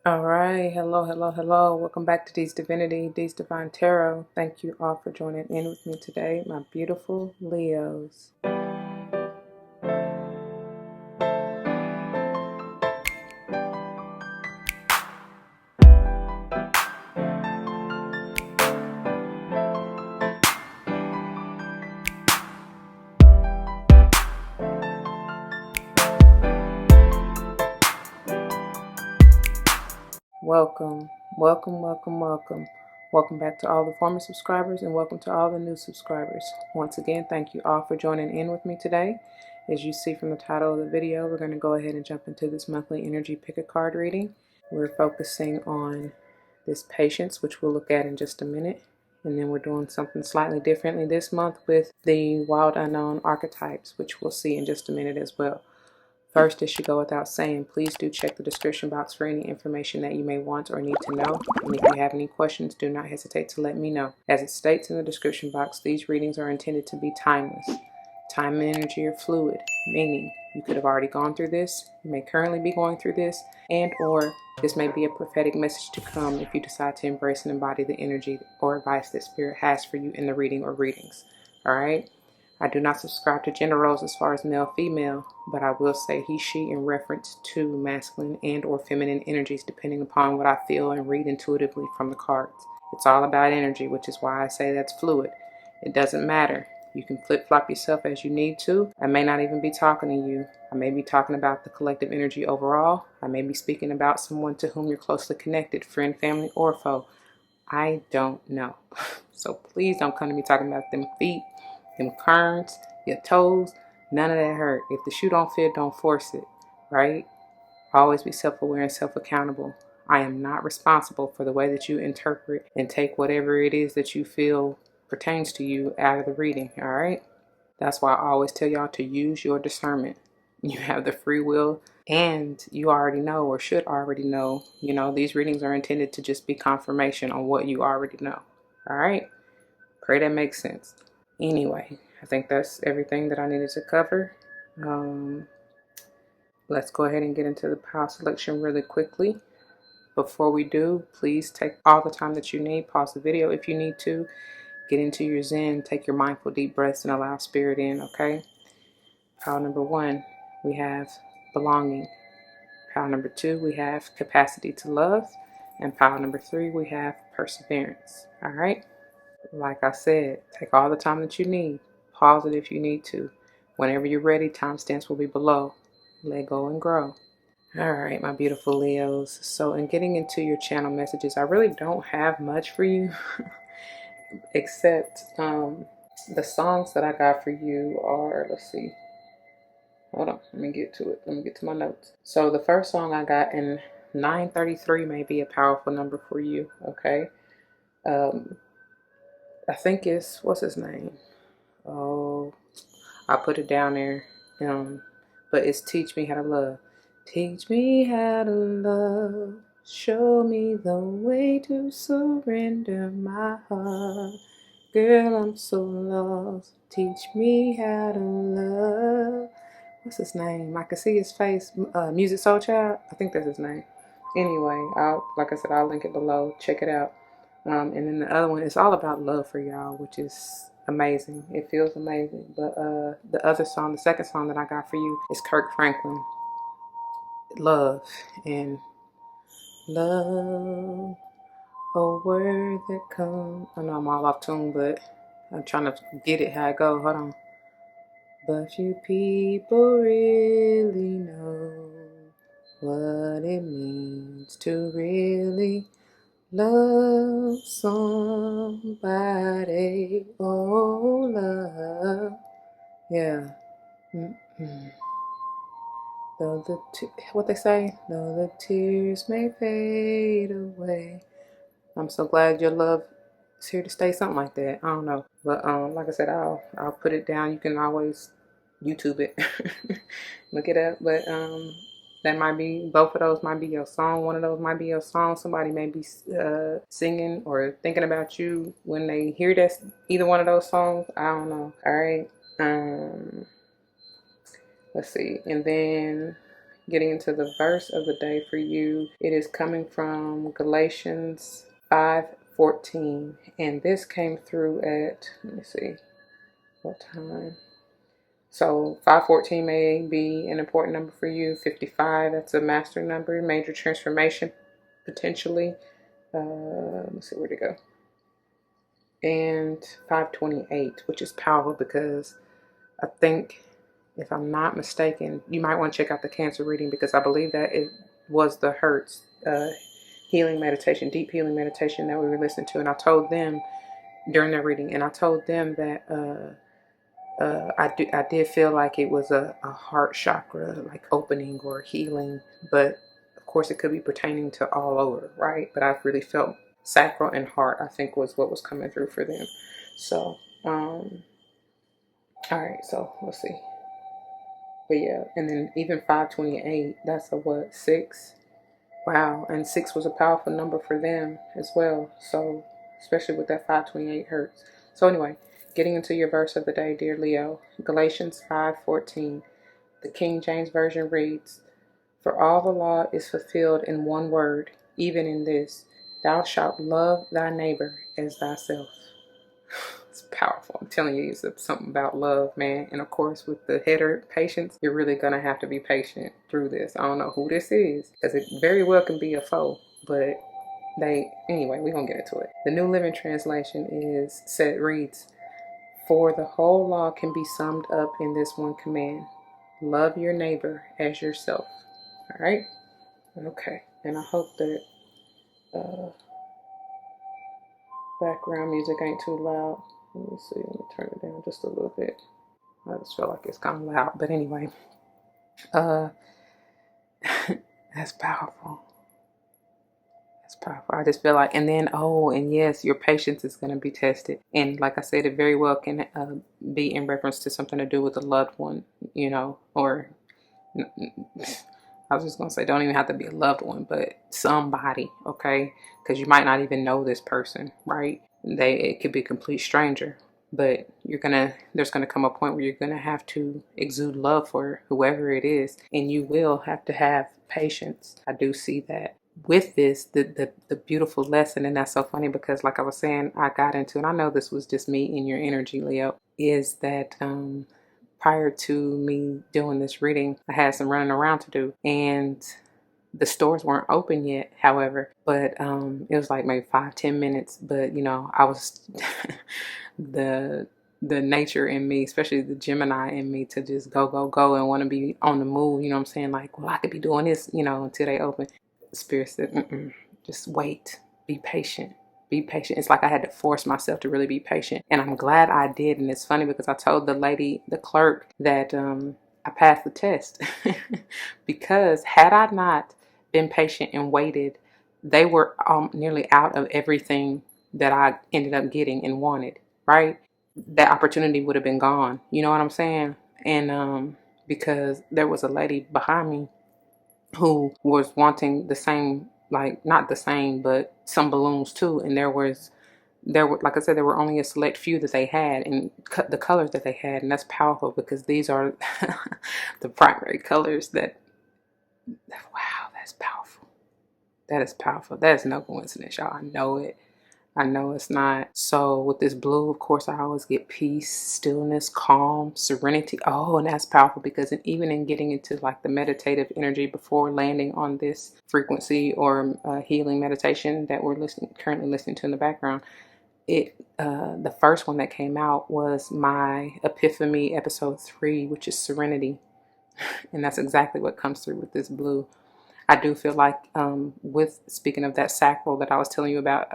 All right, hello. Welcome back to D's Divinity, D's Divine Tarot. Thank you all for joining in with me today, my beautiful Leos. Welcome. Welcome back to all the former subscribers and welcome to all the new subscribers. Once again, thank you all for joining in with me today. As you see from the title of the video, we're going to go ahead and jump into this monthly energy pick a card reading. We're focusing on this patience, which we'll look at in just a minute. And then we're doing something slightly differently this month with the wild unknown archetypes, which we'll see in just a minute as well. First, it should go without saying, please do check the description box for any information that you may want or need to know. And if you have any questions, do not hesitate to let me know. As it states in the description box, these readings are intended to be timeless. Time and energy are fluid, meaning you could have already gone through this, you may currently be going through this, and or this may be a prophetic message to come if you decide to embrace and embody the energy or advice that Spirit has for you in the reading or readings. All right? I do not subscribe to gender roles as far as male, female, but I will say he, she in reference to masculine and or feminine energies depending upon what I feel and read intuitively from the cards. It's all about energy, which is why I say that's fluid. It doesn't matter. You can flip-flop yourself as you need to. I may not even be talking to you. I may be talking about the collective energy overall. I may be speaking about someone to whom you're closely connected, friend, family, or foe. I don't know. So please don't come to me talking about them feet, them kerns, your toes. None of that hurt. If the shoe don't fit, don't force it, right? Always be self-aware and self-accountable. I am not responsible for the way that you interpret and take whatever it is that you feel pertains to you out of the reading, all right? That's why I always tell y'all to use your discernment. You have the free will, and you already know or should already know, these readings are intended to just be confirmation on what you already know, all right? Pray that makes sense. Anyway, I think that's everything that I needed to cover. Let's go ahead and get into the pile selection really quickly. Before we do, please take all the time that you need. Pause the video if you need to. Get into your zen. Take your mindful deep breaths and allow spirit in, okay? Pile number 1, we have belonging. Pile number 2, we have capacity to love. And pile number 3, we have perseverance. All right? Like I said, take all the time that you need. Pause it if you need to. Whenever you're ready, timestamps will be below. Let go and grow. All right, my beautiful Leos. So in getting into your channel messages, I really don't have much for you except the songs that I got for you are, let's see. Hold on, let me get to it. Let me get to my notes. So the first song I got in 933 may be a powerful number for you, okay? I think it's, what's his name? Oh, I'll put it down there. But it's Teach Me How to Love. Teach me how to love. Show me the way to surrender my heart. Girl, I'm so lost. Teach me how to love. What's his name? I can see his face. Music Soul Child. I think that's his name. Anyway, like I said, I'll link it below. Check it out. And then the other one is all about love for y'all, which is amazing. It feels amazing. But the other song, the second song that I got for you is Kirk Franklin, Love. And love, a word that comes. I know I'm all off tune, but I'm trying to get it how it goes. Hold on. But few people really know what it means to really love somebody. Oh, love. Yeah. Though what they say? Though the tears may fade away. I'm so glad your love is here to stay. Something like that. I don't know. But like I said, I'll put it down. You can always YouTube it. Look it up. But that might be, both of those might be your song. One of those might be your song. Somebody may be singing or thinking about you when they hear that, either one of those songs. I don't know. All right. Let's see. And then getting into the verse of the day for you, it is coming from Galatians 5:14, and this came through at, let me see what time. So 5:14 may be an important number for you. 55, that's a master number, major transformation potentially. Let's see, where'd it go? And 5:28, which is powerful because I think, if I'm not mistaken, you might want to check out the Cancer reading, because I believe that it was the Hertz healing meditation, deep healing meditation that we were listening to. And I told them during their reading, and I told them that I did feel like it was a heart chakra, like opening or healing, but of course it could be pertaining to all over, right? But I've really felt sacral and heart, I think, was what was coming through for them. So, all right, so let's see. But yeah, and then even 5:28, that's a what, 6? Wow, and 6 was a powerful number for them as well. So, especially with that 5:28 hertz. So anyway, getting into your verse of the day, dear Leo, Galatians 5:14. The King James Version reads, "For all the law is fulfilled in one word, even in this, thou shalt love thy neighbor as thyself." It's powerful. I'm telling you, it's something about love, man. And of course, with the header patience, you're really going to have to be patient through this. I don't know who this is, because it very well can be a foe, but anyway, we're going to get into it. The New Living Translation reads, "For the whole law can be summed up in this one command: love your neighbor as yourself." All right? Okay. And I hope that background music ain't too loud. Let me see. Let me turn it down just a little bit. I just feel like it's kind of loud. But anyway, that's powerful. That's powerful. I just feel like, and then, and yes, your patience is going to be tested. And like I said, it very well can be in reference to something to do with a loved one, or I was just going to say, don't even have to be a loved one, but somebody, okay? Because you might not even know this person, right? It could be a complete stranger, but there's going to come a point where you're going to have to exude love for whoever it is, and you will have to have patience. I do see that. With this, the beautiful lesson, and that's so funny because, like I was saying, I got into, and I know this was just me in your energy, Leo, is that prior to me doing this reading, I had some running around to do, and the stores weren't open yet, however, but it was like maybe 5-10 minutes, but I was the nature in me, especially the Gemini in me, to just go and want to be on the move, you know what I'm saying? Like, well, I could be doing this, until they open. Spirit said, just wait, be patient. Be patient. It's like I had to force myself to really be patient. And I'm glad I did. And it's funny because I told the clerk, that I passed the test. Because had I not been patient and waited, they were nearly out of everything that I ended up getting and wanted, right? That opportunity would have been gone. You know what I'm saying? And because there was a lady behind me who was wanting the same, like not the same, but some balloons too. And there were, like I said, there were only a select few that they had, and the colors that they had. And that's powerful because these are the primary colors wow, that's powerful. That is powerful. That is no coincidence, y'all. I know it. I know it's not. So with this blue, of course, I always get peace, stillness, calm, serenity. Oh, and that's powerful because even in getting into like the meditative energy before landing on this frequency or healing meditation that we're currently listening to in the background, the first one that came out was my Epiphany episode 3, which is serenity. And that's exactly what comes through with this blue. I do feel like with speaking of that sacral that I was telling you about,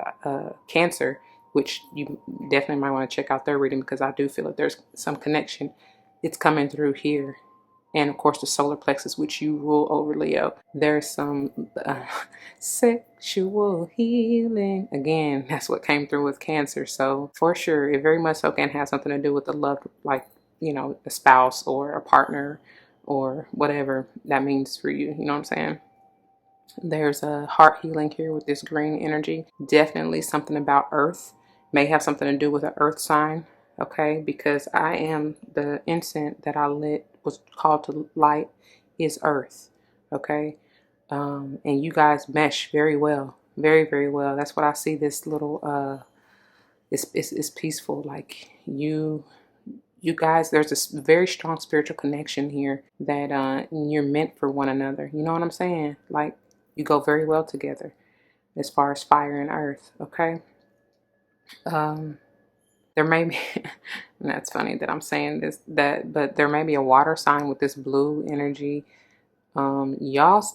Cancer, which you definitely might want to check out their reading because I do feel that there's some connection. It's coming through here. And of course the solar plexus, which you rule over, Leo. There's some sexual healing. Again, that's what came through with Cancer. So for sure, it very much so can have something to do with the love, like, a spouse or a partner or whatever that means for you. You know what I'm saying? There's a heart healing here with this green energy. Definitely something about earth. May have something to do with an earth sign. Okay, because the incense that I lit was called to light is earth. okay? And you guys mesh very well, very, very well. That's what I see. This little, it's peaceful. Like you guys, there's this very strong spiritual connection here that you're meant for one another. You know what I'm saying? Like you go very well together as far as fire and earth, okay? Um, there may be, and that's funny that I'm saying this, but there may be a water sign with this blue energy. Y'all,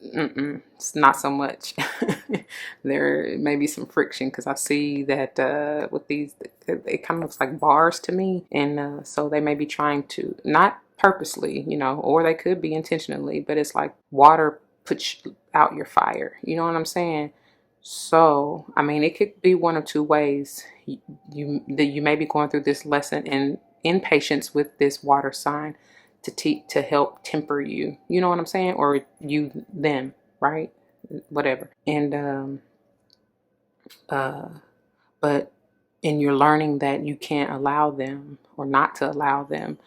it's not so much. There may be some friction because I see that with these, it kind of looks like bars to me, and so they may be trying to, not purposely, or they could be intentionally, but it's like water puts out your fire. You know what I'm saying? So, I mean, it could be one of two ways. You may be going through this lesson in patience with this water sign to help temper you. You know what I'm saying? Or you them, right? Whatever. And but and you're learning that you can't allow them or not to allow them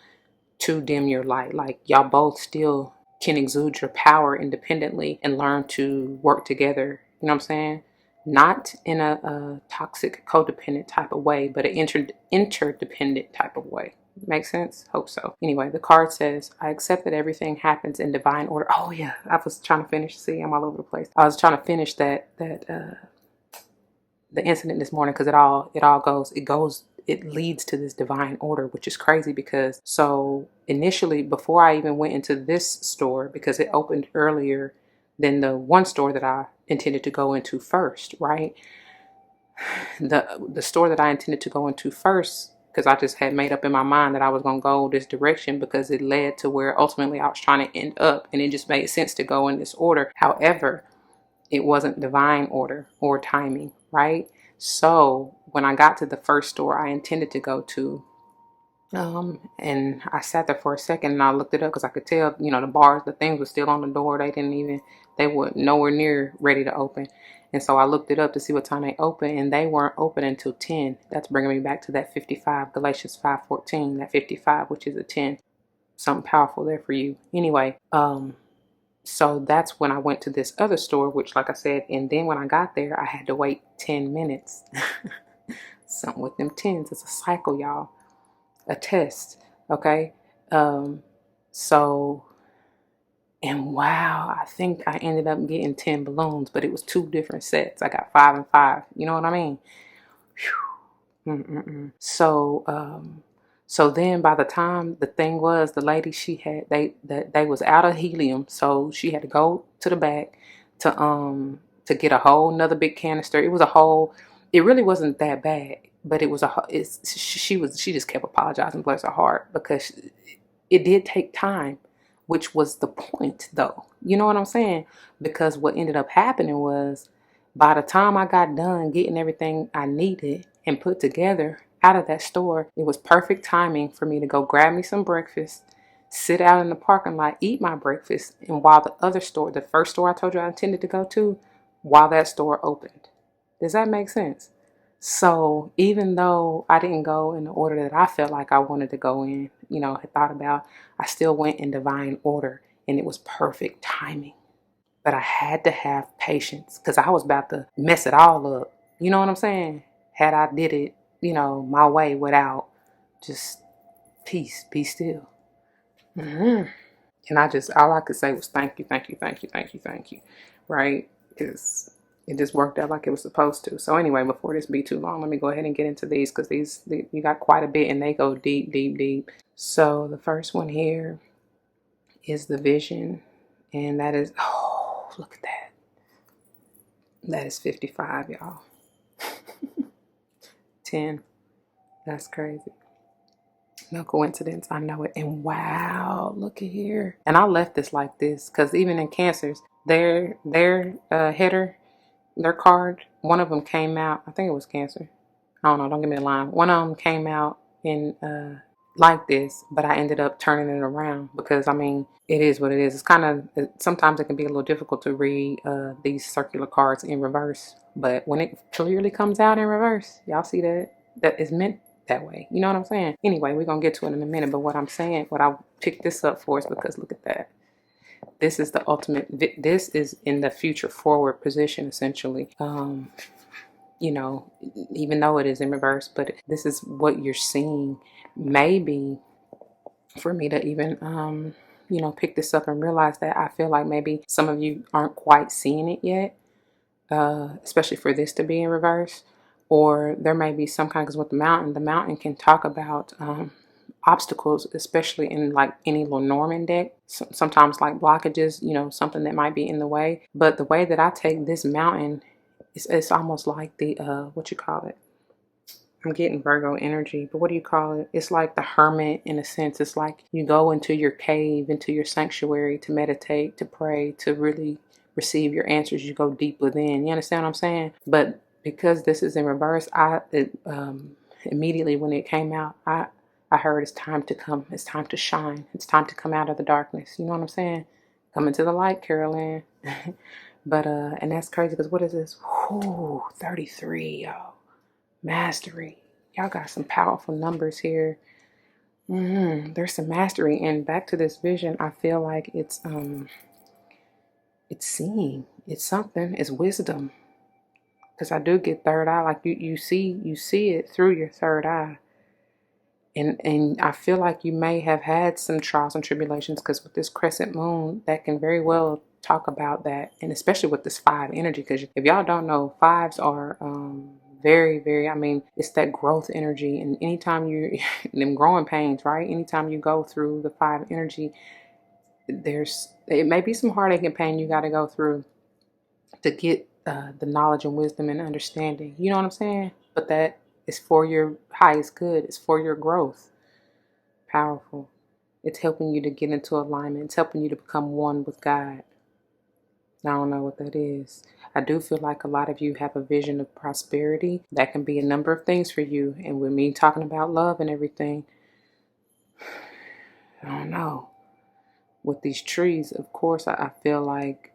to dim your light. Like y'all both still can exude your power independently and learn to work together. You know what I'm saying? Not in a toxic, codependent type of way, but an interdependent type of way. Makes sense? Hope so. Anyway, the card says, I accept that everything happens in divine order. Oh yeah, I was trying to finish. See, I'm all over the place. I was trying to finish that the incident this morning because it leads to this divine order, which is crazy because so initially before I even went into this store, because it opened earlier than the one store that I intended to go into first, right? The store that I intended to go into first, because I just had made up in my mind that I was going to go this direction because it led to where ultimately I was trying to end up, and it just made sense to go in this order. However, it wasn't divine order or timing, right? So when I got to the first store I intended to go to, and I sat there for a second and I looked it up because I could tell, the bars, the things were still on the door. They were nowhere near ready to open. And so I looked it up to see what time they open, and they weren't open until 10. That's bringing me back to that 55, Galatians 5:14, that 55, which is a 10. Something powerful there for you. Anyway, so that's when I went to this other store, which, like I said, and then when I got there, I had to wait 10 minutes. Something with them tens. It's a cycle, y'all. A test. Okay. So, and wow, I think I ended up getting 10 balloons, but it was 2 different sets. I got 5 and 5. You know what I mean? So then by the time the thing was, the lady, they was out of helium, so she had to go to the back to get a whole another big canister. It really wasn't that bad, but she just kept apologizing, bless her heart, because it did take time, which was the point though. You know what I'm saying? Because what ended up happening was, by the time I got done getting everything I needed and put together out of that store, it was perfect timing for me to go grab me some breakfast, sit out in the parking lot, eat my breakfast, and while the first store I told you I intended to go to, while that store opened. Does that make sense? So even though I didn't go in the order that I felt like I wanted to go in, had thought about, I still went in divine order, and it was perfect timing. But I had to have patience because I was about to mess it all up. You know what I'm saying? Had I did it, my way without just peace, be still. Mm-hmm. And all I could say was thank you, thank you, thank you, thank you, thank you. Right? Because it just worked out like it was supposed to. So anyway, before this be too long, let me go ahead and get into these because you got quite a bit and they go deep, deep, deep. So the first one here is the vision. And that is, oh, look at that. That is 55, y'all. 10. That's crazy. No coincidence. I know it. And wow, look at here. And I left this like this because even in Cancers, their header, their card, one of them came out. I think it was Cancer. I don't know. Don't give me a line. One of them came out in like this, but I ended up turning it around because, it is what it is. It's kind of, sometimes it can be a little difficult to read these circular cards in reverse, but when it clearly comes out in reverse, y'all see that is meant that way. You know what I'm saying? Anyway, we're going to get to it in a minute, but what I picked this up for is because look at that. this is the ultimate, this is in the future forward position, essentially. You know, even though it is in reverse, but this is what you're seeing. Maybe for me to even, you know, pick this up and realize that, I feel like maybe some of you aren't quite seeing it yet, especially for this to be in reverse. Or there may be some kind, because with the mountain can talk about obstacles, especially in like any Lenormand deck. Sometimes like blockages, you know, something that might be in the way. But the way that I take this mountain, it's almost like the, what you call it? I'm getting Virgo energy, but what do you call it? It's like the hermit in a sense. It's like you go into your cave, into your sanctuary to meditate, to pray, to really receive your answers. You go deep within. You understand what I'm saying? But because this is in reverse, immediately when it came out, I heard it's time to come. It's time to shine. It's time to come out of the darkness. You know what I'm saying? Come into the light, Carolyn. But and that's crazy because what is this? Ooh, 33, y'all. Mastery. Y'all got some powerful numbers here. There's some mastery. And back to this vision, I feel like it's seeing. It's something. It's wisdom. Because I do get third eye. Like you see it through your third eye. And I feel like you may have had some trials and tribulations, because with this crescent moon, that can very well talk about that. And especially with this 5 energy, because if y'all don't know, 5s are very, very, I mean, it's that growth energy. And anytime you, them growing pains, right? Anytime you go through the 5 energy, it may be some heartache and pain you got to go through to get the knowledge and wisdom and understanding. You know what I'm saying? But that is for your highest good. It's for your growth. Powerful. It's helping you to get into alignment. It's helping you to become one with God. I don't know what that is. I do feel like a lot of you have a vision of prosperity. That can be a number of things for you. And with me talking about love and everything, I don't know. With these trees, of course, I feel like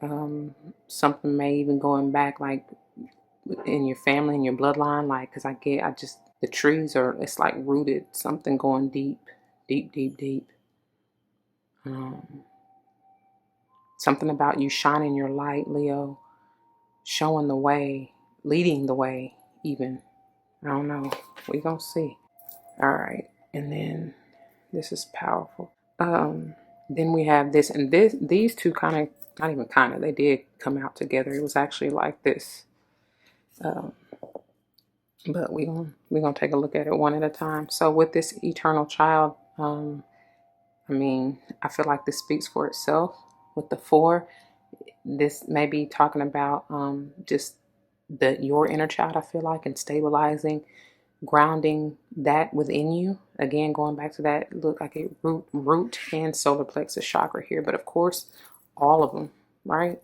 something may even going back, like in your family, in your bloodline, like, because the trees are, it's like rooted, something going deep, deep, deep, deep. Something about you shining your light, Leo, showing the way, leading the way, even. I don't know. We're going to see. All right. And then this is powerful. Then we have this, and these two kind of, not even kind of, they did come out together. It was actually like this. But we're gonna take a look at it one at a time. So with this eternal child, I mean, I feel like this speaks for itself. With the 4, this may be talking about just your inner child, I feel like, and stabilizing, grounding that within you. Again, going back to that, look like a root and solar plexus chakra here, but of course, all of them, right?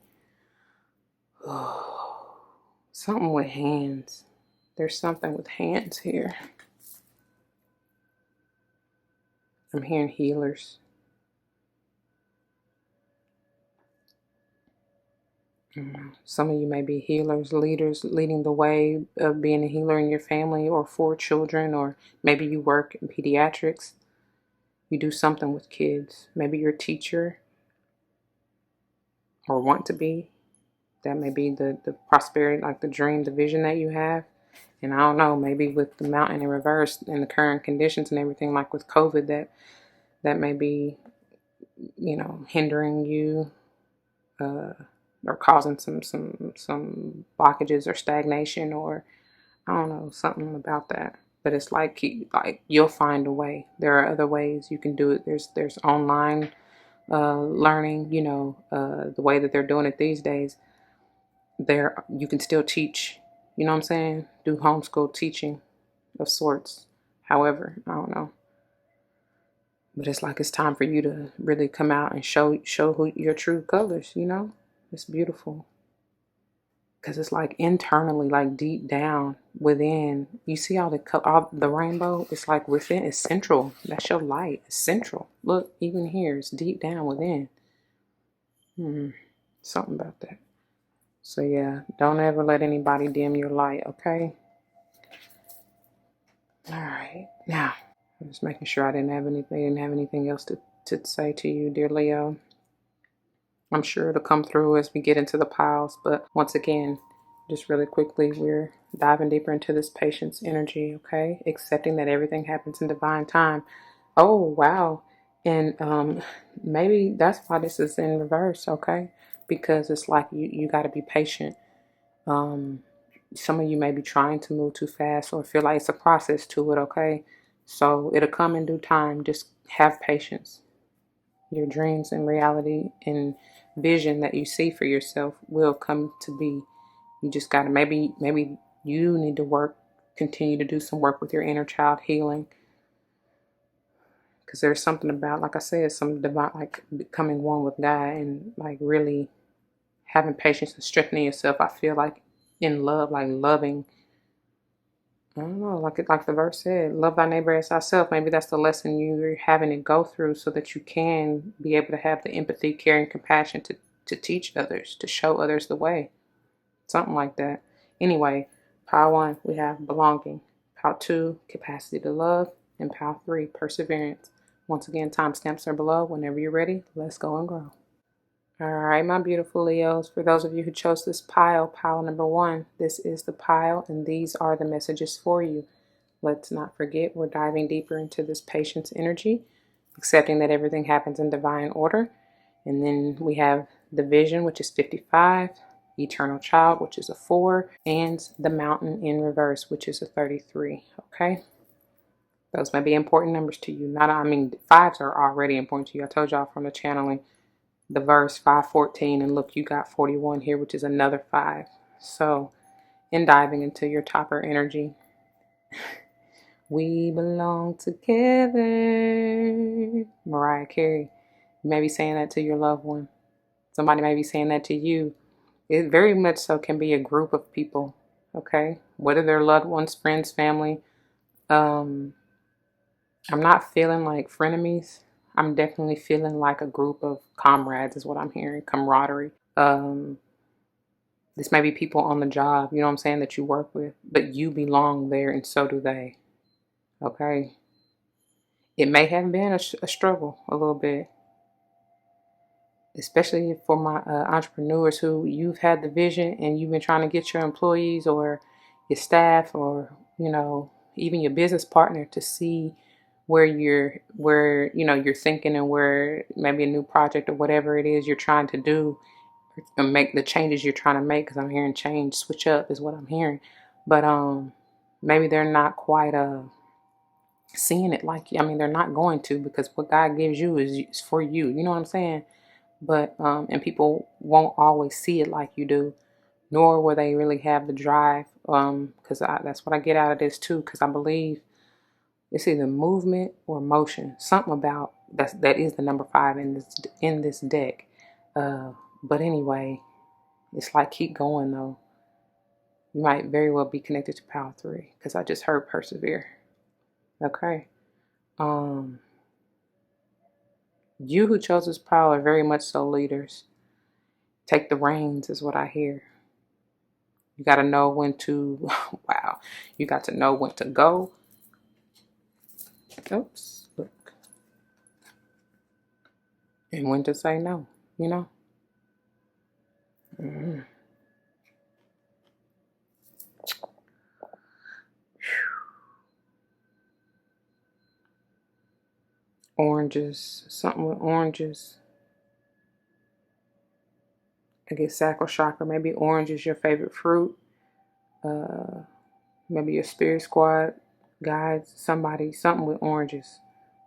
Something with hands. There's something with hands here. I'm hearing healers. Some of you may be healers, leaders, leading the way of being a healer in your family or for children, or maybe you work in pediatrics. You do something with kids. Maybe you're a teacher or want to be. That may be the prosperity, like the dream, the vision that you have. And I don't know, maybe with the mountain in reverse and the current conditions and everything, like with COVID, that may be, you know, hindering you, or causing some blockages or stagnation, or I don't know, something about that. But it's like you'll find a way. There are other ways you can do it. There's online learning, you know, the way that they're doing it these days. You can still teach, you know what I'm saying? Do homeschool teaching of sorts. However, I don't know. But it's like it's time for you to really come out and show who your true colors, you know? It's beautiful. Because it's like internally, like deep down within, you see all the rainbow, it's like within, it's central. That's your light. It's central. Look, even here, it's deep down within. Something about that. So yeah, don't ever let anybody dim your light, okay? All right. Now, I'm just making sure I didn't have anything else to say to you, dear Leo. I'm sure it'll come through as we get into the piles. But once again, just really quickly, we're diving deeper into this patience energy, okay? Accepting that everything happens in divine time. Oh, wow. And maybe that's why this is in reverse, okay? Because it's like you got to be patient. Some of you may be trying to move too fast or feel like it's a process to it, okay? So it'll come in due time. Just have patience. Your dreams and reality and vision that you see for yourself will come to be. You just got to maybe you need to continue to do some work with your inner child healing. Because there's something about, like I said, some divine, like becoming one with God and like really having patience and strengthening yourself. I feel like in love, like loving. I don't know, like the verse said, love thy neighbor as thyself. Maybe that's the lesson you're having to go through so that you can be able to have the empathy, care, and compassion to teach others, to show others the way. Something like that. Anyway, pile 1, we have belonging. Pile 2, capacity to love. And pile 3, perseverance. Once again, timestamps are below. Whenever you're ready, let's go and grow. All right, my beautiful Leos, for those of you who chose this pile number 1, this is the pile, and these are the messages for you. Let's not forget, we're diving deeper into this patience energy, accepting that everything happens in divine order. And then we have the vision, which is 55, eternal child, which is a 4, and the mountain in reverse, which is a 33. Okay. Those may be important numbers to you. Fives are already important to you. I told y'all from the channeling, the verse 514, and look, you got 41 here, which is another 5. So in diving into your topper energy, we belong together. Mariah Carey. You may be saying that to your loved one. Somebody may be saying that to you. It very much so can be a group of people, okay? Whether they're loved ones, friends, family. I'm not feeling like frenemies. I'm definitely feeling like a group of comrades is what I'm hearing, camaraderie. This may be people on the job, you know what I'm saying, that you work with, but you belong there and so do they, okay? It may have been a struggle a little bit, especially for my entrepreneurs who you've had the vision and you've been trying to get your employees or your staff or, even your business partner to see where you're thinking and where maybe a new project or whatever it is you're trying to do and make the changes you're trying to make. Because I'm hearing change, switch up is what I'm hearing. But maybe they're not quite seeing it like you. They're not going to, because what God gives you is for you. You know what I'm saying? But and people won't always see it like you do, nor will they really have the drive. Because that's what I get out of this too. Because I believe it's either movement or motion. Something about that is the number 5 in this deck. But anyway, it's like keep going though. You might very well be connected to power 3 because I just heard persevere. Okay. You who chose this power are very much so leaders. Take the reins is what I hear. You got to know when to, wow, you got to know when to go. Oops, look. And when to say no, Mm-hmm. Oranges, something with oranges. I get sacral chakra. Maybe orange is your favorite fruit. Maybe your spirit squad guides something with oranges.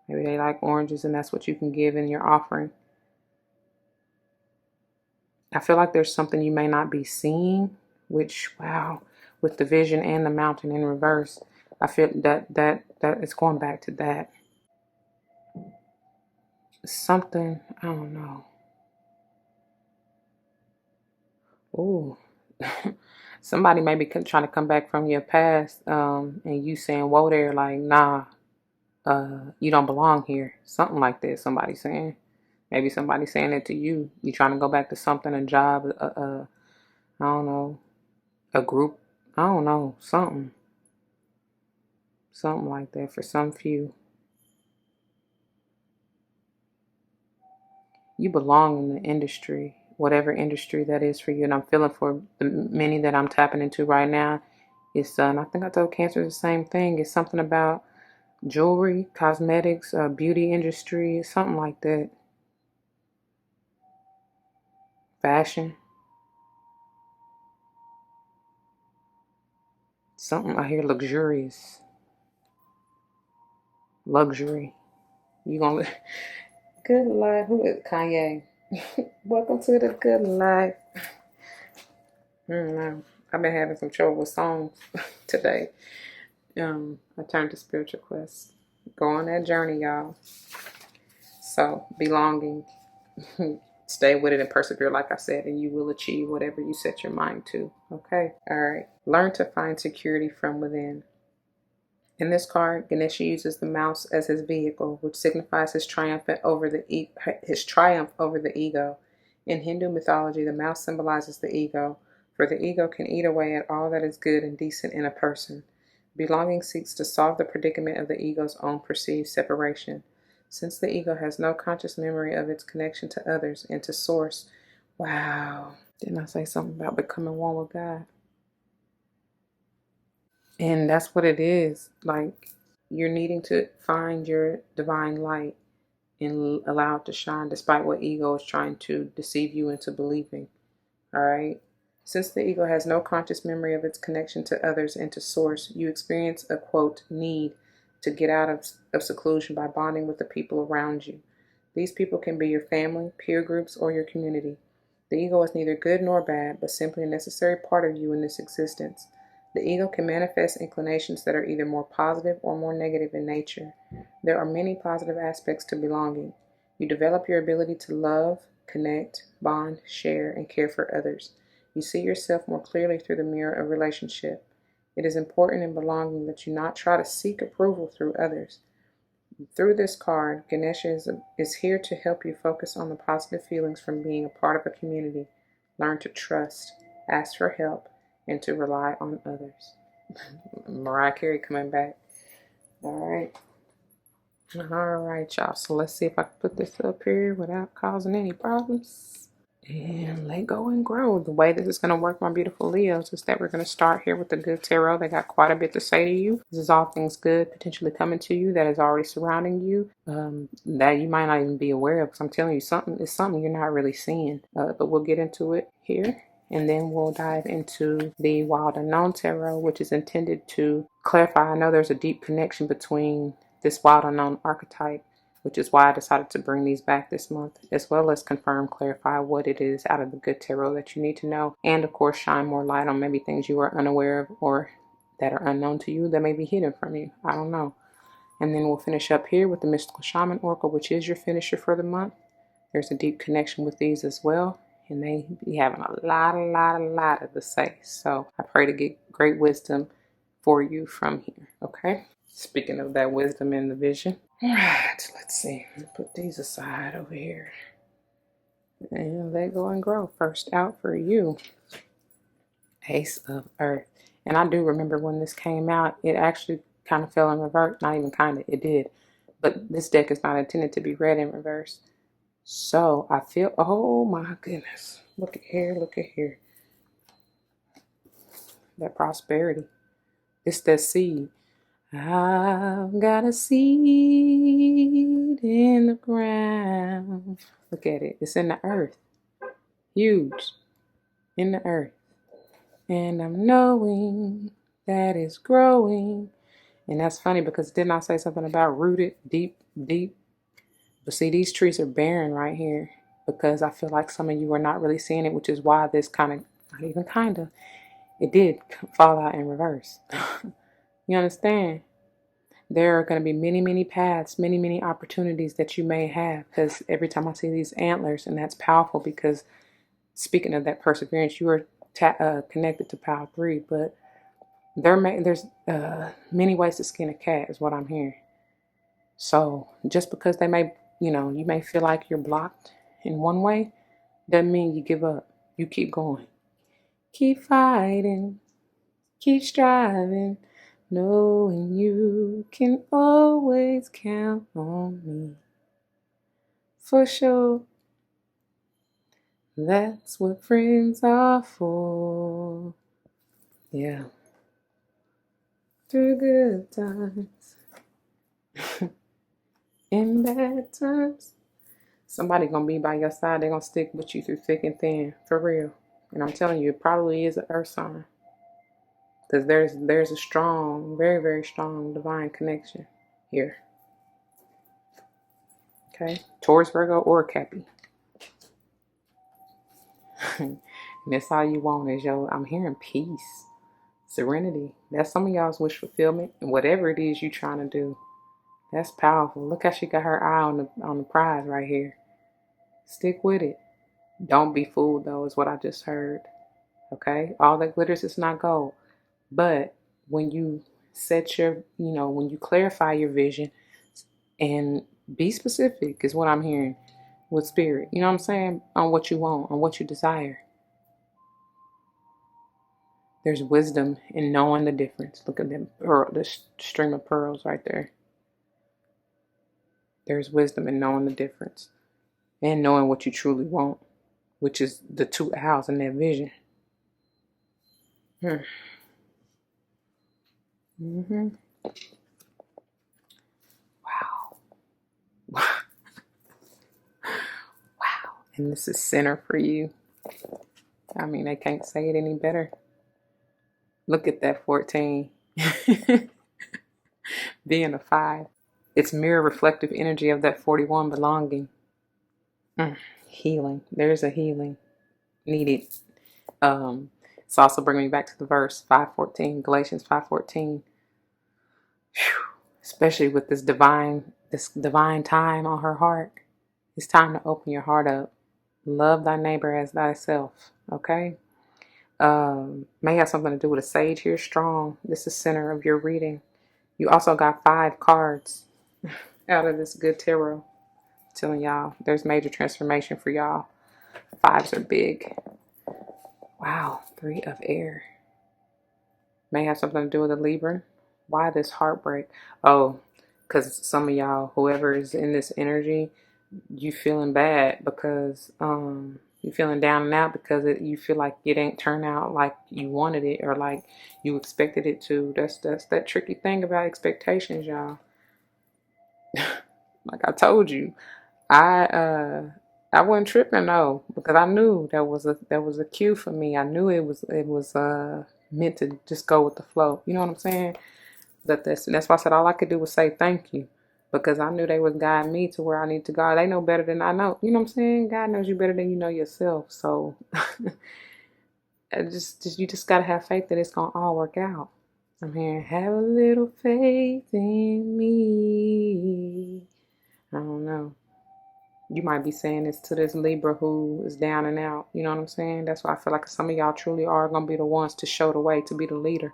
Maybe they like oranges and that's what you can give in your offering. I feel like there's something you may not be seeing, which, wow, with the vision and the mountain in reverse, I feel that it's going back to that. Something, I don't know. Ooh. Somebody may be trying to come back from your past, and you saying, whoa there, like, nah, you don't belong here. Something like that, somebody saying. Maybe somebody saying it to you. You trying to go back to something, a job, I don't know, a group. I don't know, something. Something like that for some few. You belong in the industry, whatever industry that is for you. And I'm feeling for the many that I'm tapping into right now. It's, and I think I told Cancer the same thing. It's something about jewelry, cosmetics, beauty industry, something like that. Fashion. Something I hear luxurious. Luxury. You gonna good life. Who is Kanye? Welcome to the good life. I've been having some trouble with songs today. I turned to spiritual quest. Go on that journey, y'all. So belonging. Stay with it and persevere, like I said, and you will achieve whatever you set your mind to. Okay? All right. Learn to find security from within. In this card, Ganesha uses the mouse as his vehicle, which signifies his triumph over the ego. In Hindu mythology, the mouse symbolizes the ego, for the ego can eat away at all that is good and decent in a person. Belonging seeks to solve the predicament of the ego's own perceived separation. Since the ego has no conscious memory of its connection to others and to Source, wow, didn't I say something about becoming one with God? And that's what it is. Like, you're needing to find your divine light and allow it to shine despite what ego is trying to deceive you into believing. All right. Since the ego has no conscious memory of its connection to others and to Source, you experience a, quote, need to get out of seclusion by bonding with the people around you. These people can be your family, peer groups, or your community. The ego is neither good nor bad, but simply a necessary part of you in this existence. The ego can manifest inclinations that are either more positive or more negative in nature. There are many positive aspects to belonging. You develop your ability to love, connect, bond, share, and care for others. You see yourself more clearly through the mirror of relationship. It is important in belonging that you not try to seek approval through others. Through this card, Ganesha is here to help you focus on the positive feelings from being a part of a community. Learn to trust, ask for help, and to rely on others. Mariah Carey coming back. All right. All right, y'all. So let's see if I can put this up here without causing any problems. And let go and grow. The way this is going to work, my beautiful Leos, is that we're going to start here with the good tarot. They got quite a bit to say to you. This is all things good potentially coming to you that is already surrounding you, that you might not even be aware of. Because I'm telling you, something you're not really seeing. But we'll get into it here. And then we'll dive into the Wild Unknown Tarot, which is intended to clarify. I know there's a deep connection between this Wild Unknown archetype, which is why I decided to bring these back this month, as well as confirm, clarify what it is out of the good tarot that you need to know, and of course shine more light on maybe things you are unaware of or that are unknown to you that may be hidden from you. I don't know. And then we'll finish up here with the Mystical Shaman Oracle, which is your finisher for the month. There's a deep connection with these as well, and they be having a lot of to say. So I pray to get great wisdom for you from here, okay? Speaking of that wisdom and the vision. All right, let's see. Put these aside over here. And let go and grow. First out for you, Ace of Earth. And I do remember when this came out, it actually kind of fell in reverse. Not even kind of, it did. But this deck is not intended to be read in reverse. So I feel, oh my goodness. Look at here, look at here. That prosperity. It's that seed. I've got a seed in the ground. Look at it. It's in the earth. Huge. In the earth. And I'm knowing that it's growing. And that's funny because didn't I say something about rooted deep, deep? But see, these trees are barren right here because I feel like some of you are not really seeing it, which is why this kind of, not even kind of, it did fall out in reverse. You understand? There are going to be many paths, many opportunities that you may have, because every time I see these antlers, and that's powerful because speaking of that perseverance, you are connected to power 3, but there's many ways to skin a cat is what I'm hearing. So just because they may, you may feel like you're blocked in one way, doesn't mean you give up. You keep going. Keep fighting. Keep striving. Knowing you can always count on me. For sure. That's what friends are for. Yeah. Through good times. In bad times. Somebody gonna be by your side. They're gonna stick with you through thick and thin. For real. And I'm telling you, it probably is an earth sign. Because there's a strong, very, very strong divine connection here. Okay? Taurus, Virgo, or Cappy. And that's all you want is I'm hearing peace, serenity. That's some of y'all's wish fulfillment. And whatever it is you're trying to do, that's powerful. Look how she got her eye on the prize right here. Stick with it. Don't be fooled though, is what I just heard. Okay? All that glitters is not gold. But when you set when you clarify your vision and be specific is what I'm hearing with spirit. You know what I'm saying? On what you want, on what you desire. There's wisdom in knowing the difference. Look at them, the string of pearls right there. There's wisdom in knowing the difference and knowing what you truly want, which is the two owls in that vision. Mm-hmm. Wow. Wow. And this is center for you. I mean, they can't say it any better. Look at that 14. Being a 5. It's mirror reflective energy of that 41 belonging. Healing. There's a healing needed. It's also bringing me back to the verse 5:14, Galatians 5:14. Especially with this divine time on her heart. It's time to open your heart up. Love thy neighbor as thyself. Okay? May have something to do with a sage here. Strong. This is center of your reading. You also got 5 cards out of this good tarot. I'm telling y'all, there's major transformation for y'all. 5s are big. Wow. 3 of air. May have something to do with a Libra. Why this heartbreak? Oh, because some of y'all, whoever is in this energy, you feeling bad because you feeling down and out because you feel like it ain't turn out like you wanted it or like you expected it to. That's that tricky thing about expectations, y'all. Like I told you, I wasn't tripping though because I knew that was a cue for me. I knew it was meant to just go with the flow. You know what I'm saying? That's why I said all I could do was say thank you. Because I knew they was guiding me to where I need to go. They know better than I know. You know what I'm saying? God knows you better than you know yourself. So you just gotta have faith that it's gonna all work out. I'm hearing, have a little faith in me. I don't know. You might be saying this to this Libra who is down and out. You know what I'm saying? That's why I feel like some of y'all truly are gonna be the ones to show the way, to be the leader.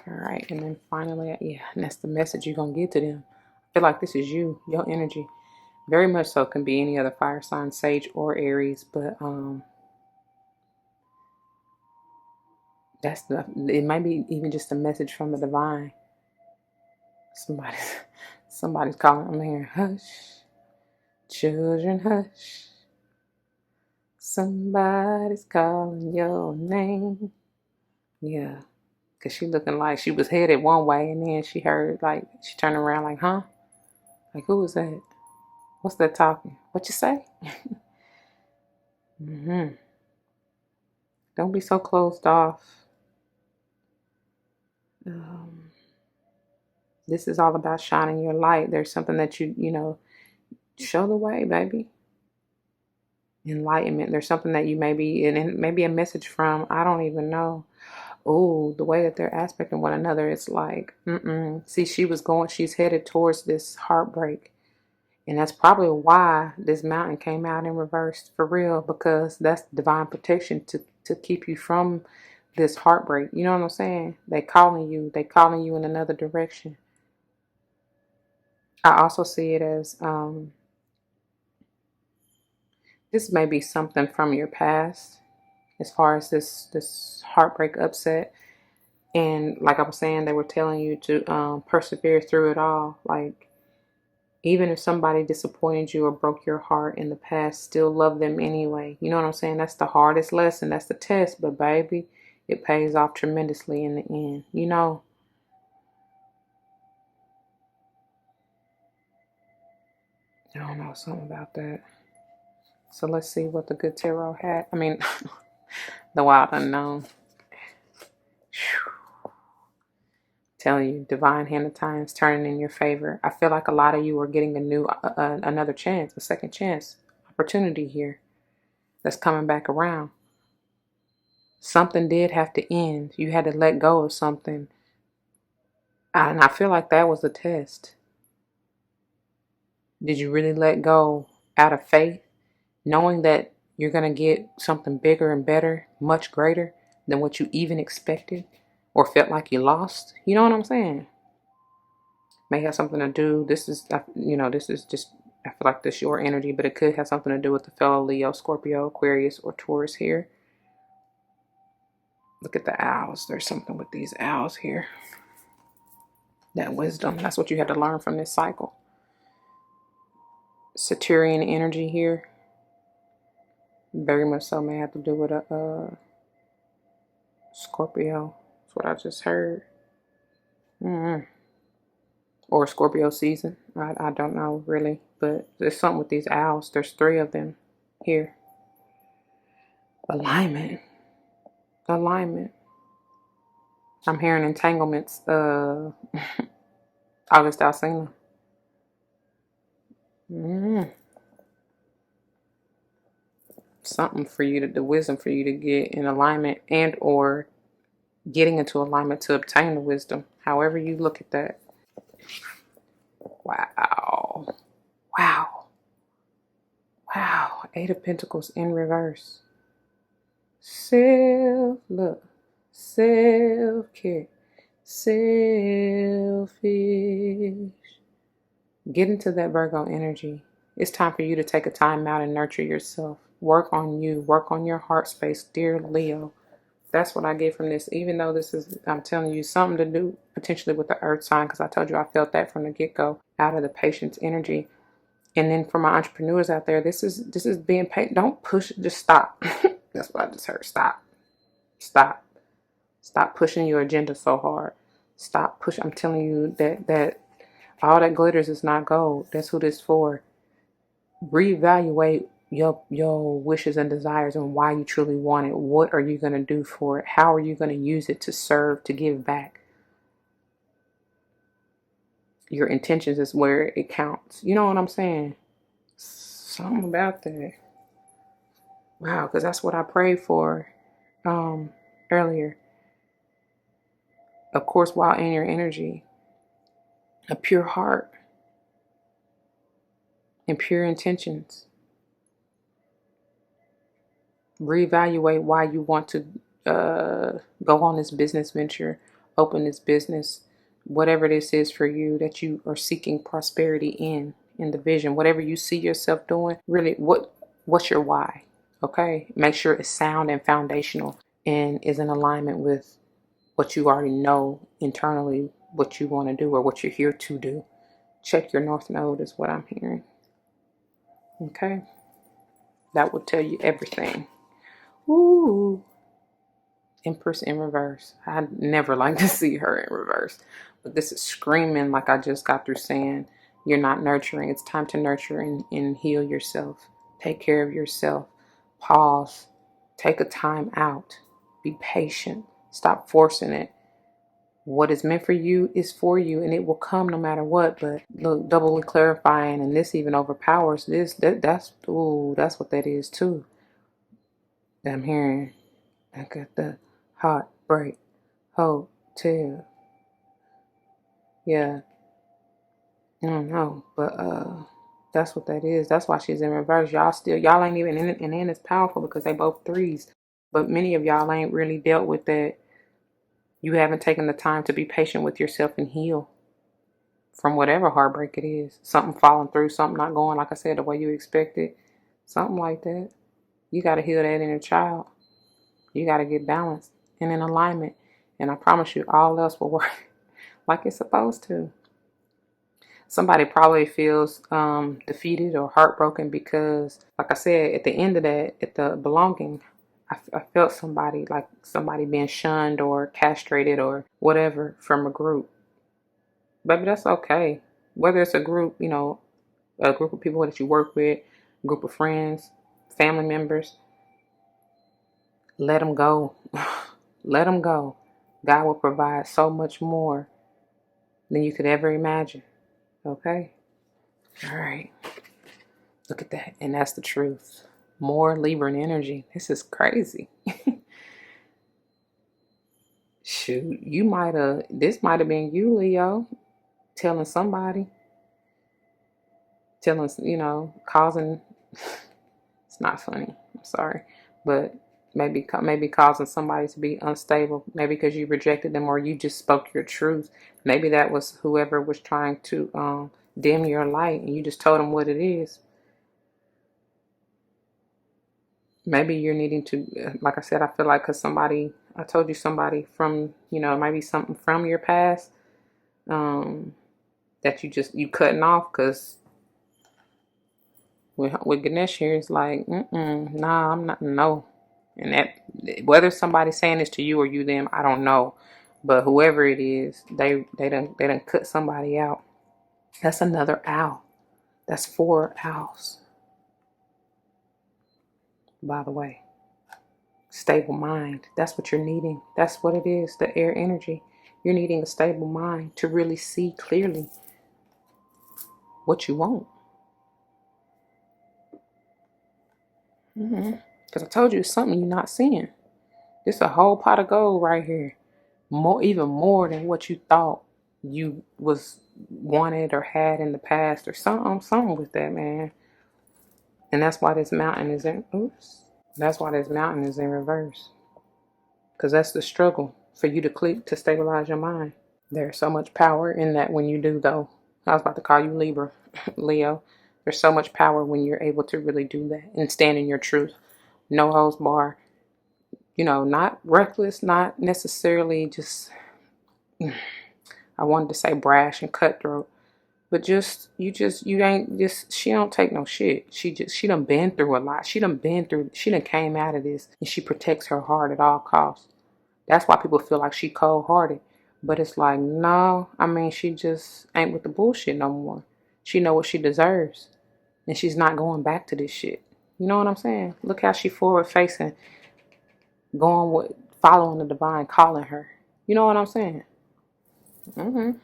All right, and then finally, and that's the message you're going to give to them. I feel like this is you, your energy. Very much so can be any other fire sign, Sage or Aries, but it might be even just a message from the divine. Somebody's calling. I'm hearing, hush, children, hush. Somebody's calling your name. Yeah. Because she looking like she was headed one way and then she heard, like, she turned around like, huh? Like, who was that? What's that talking? What you say? Don't be so closed off. This is all about shining your light. There's something that you show the way, baby. Enlightenment. There's something that you maybe, and maybe a message from, I don't even know. Oh, the way that they're aspecting one another, it's like, See, she's headed towards this heartbreak. And that's probably why this mountain came out in reverse for real, because that's divine protection to keep you from this heartbreak. You know what I'm saying? They calling you in another direction. I also see it as this may be something from your past as far as this heartbreak upset. And like I was saying, they were telling you to persevere through it all. Like, Even if somebody disappointed you or broke your heart in the past, still love them anyway. You know what I'm saying? That's the hardest lesson. That's the test. But baby, it pays off tremendously in the end. You know, I don't know, something about that. So let's see what the good tarot had. I mean, the wild unknown. Telling you, divine hand of times turning in your favor. I feel like a lot of you are getting another chance, a second chance, opportunity here that's coming back around. Something did have to end. You had to let go of something. And I feel like that was the test. Did you really let go out of faith, knowing that you're going to get something bigger and better, much greater than what you even expected or felt like you lost? You know what I'm saying? May have something to do. This is, this is just, I feel like this is your energy, but it could have something to do with the fellow Leo, Scorpio, Aquarius, or Taurus here. Look at the owls. There's something with these owls here. That wisdom. That's what you had to learn from this cycle. Saturnian energy here. Very much so may have to do with a Scorpio. That's what I just heard. Or Scorpio season. I don't know really. But there's something with these owls. There's 3 of them here. Alignment. Alignment. I'm hearing entanglements. August Alsina. Something for you the wisdom for you to get in alignment and or getting into alignment to obtain the wisdom. However you look at that. Wow. Wow. Wow. 8 of Pentacles in reverse. Self-love. Self-care. Selfish. Get into that Virgo energy. It's time for you to take a time out and nurture yourself. Work on you. Work on your heart space, dear Leo. That's what I get from this. Even though this is, I'm telling you, something to do potentially with the earth sign, because I told you I felt that from the get-go, out of the patience energy. And then for my entrepreneurs out there, this is being patient. Don't push, just stop. That's what I just heard. Stop. Stop. Stop pushing your agenda so hard. Stop pushing. I'm telling you that all that glitters is not gold. That's who this for. Reevaluate your wishes and desires and why you truly want it. What are you going to do for it? How are you going to use it to serve, to give back? Your intentions is where it counts. You know what I'm saying? Something about that. Wow, because that's what I prayed for earlier. Of course, while in your energy, a pure heart and pure intentions. Reevaluate why you want to go on this business venture, open this business, whatever this is for you that you are seeking prosperity in the vision, whatever you see yourself doing. Really, what's your why? Okay, make sure it's sound and foundational and is in alignment with what you already know internally, what you want to do or what you're here to do. Check your North Node is what I'm hearing. Okay, that will tell you everything. Ooh. Empress in reverse. I never like to see her in reverse. But this is screaming like I just got through saying you're not nurturing. It's time to nurture and heal yourself. Take care of yourself. Pause. Take a time out. Be patient. Stop forcing it. What is meant for you is for you and it will come no matter what. But look, doubly clarifying, and this even overpowers this. That's what that is too. I'm hearing. I got the Heartbreak Hotel. Yeah. I don't know. But that's what that is. That's why she's in reverse. Y'all ain't even in it, and then it's powerful because they both 3s. But many of y'all ain't really dealt with that. You haven't taken the time to be patient with yourself and heal from whatever heartbreak it is. Something falling through, something not going, like I said, the way you expected. Something like that. You got to heal that inner child. You got to get balanced and in alignment. And I promise you, all else will work like it's supposed to. Somebody probably feels defeated or heartbroken because, like I said, at the end of that, at the belonging, I felt somebody, like somebody being shunned or castrated or whatever from a group. Baby, that's okay. Whether it's a group, you know, a group of people that you work with, a group of friends, family members, let them go. Let them go. God will provide so much more than you could ever imagine. Okay? All right. Look at that. And that's the truth. More Libran energy. This is crazy. Shoot, this might have been you, Leo, telling somebody, causing, it's not funny. I'm sorry. But maybe causing somebody to be unstable. Maybe because you rejected them or you just spoke your truth. Maybe that was whoever was trying to dim your light and you just told them what it is. Maybe you're needing to, like I said, I feel like because I told you somebody from, maybe something from your past that you cutting off because with Ganesha here, it's like, nah, I'm not, no. And that, whether somebody's saying this to you or you them, I don't know. But whoever it is, they done cut somebody out. That's another owl. That's 4 owls, by the way. Stable mind. That's what you're needing. That's what it is. The air energy. You're needing a stable mind to really see clearly what you want. Because I told you it's something you're not seeing. This a whole pot of gold right here. Even more than what you thought you was wanted or had in the past or something with that, man. And that's why this mountain is in. That's why this mountain is in reverse. Because that's the struggle for you to click to stabilize your mind. There's so much power in that when you do, though. I was about to call you Leo. There's so much power when you're able to really do that and stand in your truth. No holds bar. Not reckless, not necessarily just, I wanted to say brash and cutthroat. But you ain't just, she don't take no shit. She done been through a lot. She done came out of this and she protects her heart at all costs. That's why people feel like she cold-hearted. But it's like, no, she just ain't with the bullshit no more. She know what she deserves. And she's not going back to this shit. You know what I'm saying? Look how she forward-facing, following the divine, calling her. You know what I'm saying? And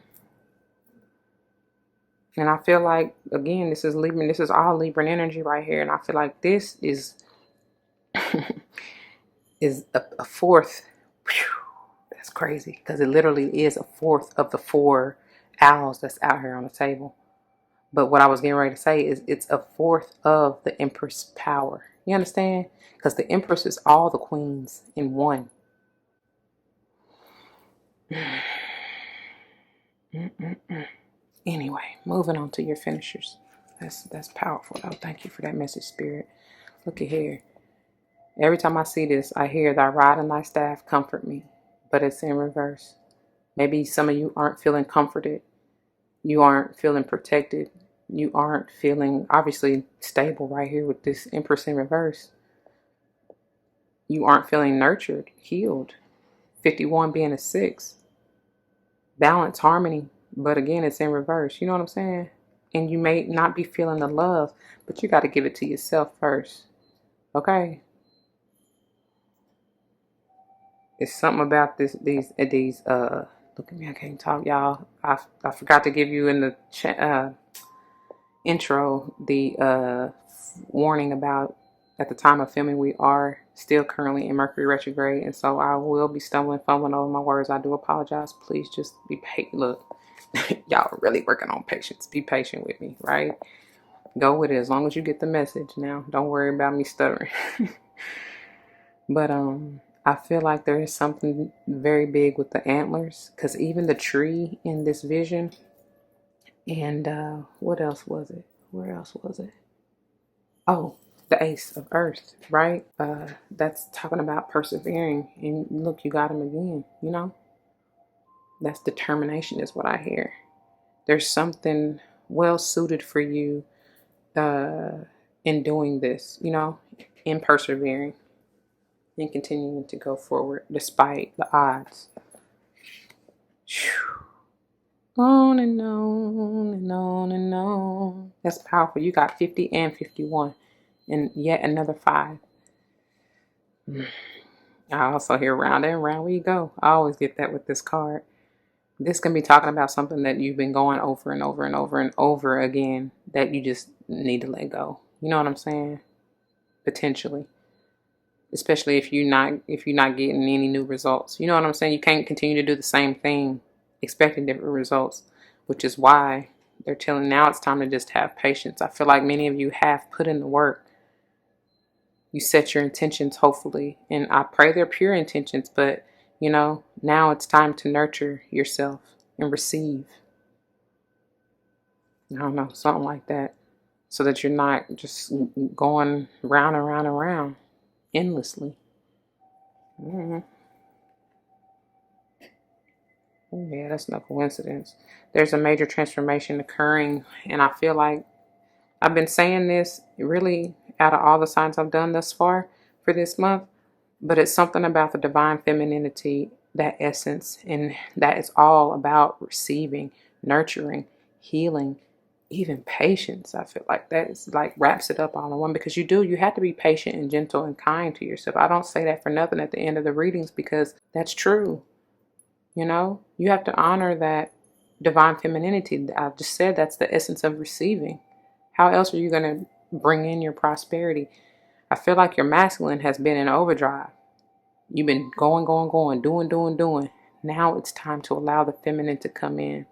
I feel like, again, this is Libran. This is all Libran energy right here. And I feel like this is a fourth. Whew, that's crazy because it literally is a fourth of the 4 owls that's out here on the table. But what I was getting ready to say is it's a fourth of the Empress power. You understand? Because the Empress is all the queens in one. Anyway, moving on to your finishers. That's powerful though. Thank you for that message, Spirit. Look at here. Every time I see this, I hear thy rod and thy staff comfort me. But it's in reverse. Maybe some of you aren't feeling comforted. You aren't feeling protected. You aren't feeling obviously stable right here with this Empress in reverse. You aren't feeling nurtured, healed. 51 being a 6. Balance, harmony. But again, it's in reverse. You know what I'm saying? And you may not be feeling the love, but you got to give it to yourself first. Okay? It's something about these look at me, I can't talk, y'all. I forgot to give you in the intro the warning about at the time of filming we are still currently in Mercury retrograde, and so I will be fumbling over my words. I do apologize. Please just be patient. Look, y'all are really working on patience. Be patient with me, right? Go with it as long as you get the message. Now, don't worry about me stuttering. But I feel like there is something very big with the antlers, because even the tree in this vision, and what else was it? Where else was it? Oh, the Ace of Earth, right? That's talking about persevering, and look, you got him again. That's determination is what I hear. There's something well suited for you in doing this, in persevering and continuing to go forward despite the odds. Whew. On and on and on and on. That's powerful. You got 50 and 51 and yet another 5. I also hear round and round we go. I always get that with this card. This can be talking about something that you've been going over and over and over and over again that you just need to let go. You know what I'm saying? Potentially. Especially if you're not getting any new results. You know what I'm saying? You can't continue to do the same thing expecting different results, which is why they're telling now it's time to just have patience. I feel like many of you have put in the work. You set your intentions, hopefully, and I pray they're pure intentions, but now it's time to nurture yourself and receive. I don't know, something like that, so that you're not just going round and round and round endlessly. Mm-hmm. Yeah, that's no coincidence. There's a major transformation occurring, and I feel like I've been saying this really out of all the signs I've done thus far for this month, but it's something about the divine femininity, that essence, and that is all about receiving, nurturing, healing, even patience. I feel like that is like wraps it up all in one, because you have to be patient and gentle and kind to yourself. I don't say that for nothing at the end of the readings, because that's true. You have to honor that divine femininity. I just said that's the essence of receiving. How else are you going to bring in your prosperity? I feel like your masculine has been in overdrive. You've been going, doing. Now it's time to allow the feminine to come in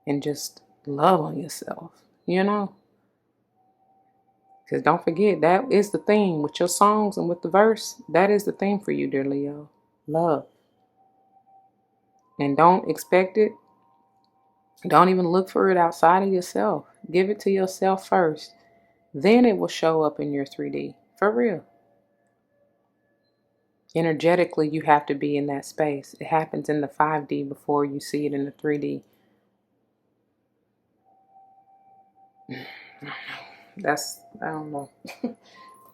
and just love on yourself, Because don't forget, that is the theme with your songs and with the verse. That is the theme for you, dear Leo. Love. And don't expect it. Don't even look for it outside of yourself. Give it to yourself first. Then it will show up in your 3D. For real. Energetically, you have to be in that space. It happens in the 5D before you see it in the 3D. I don't know.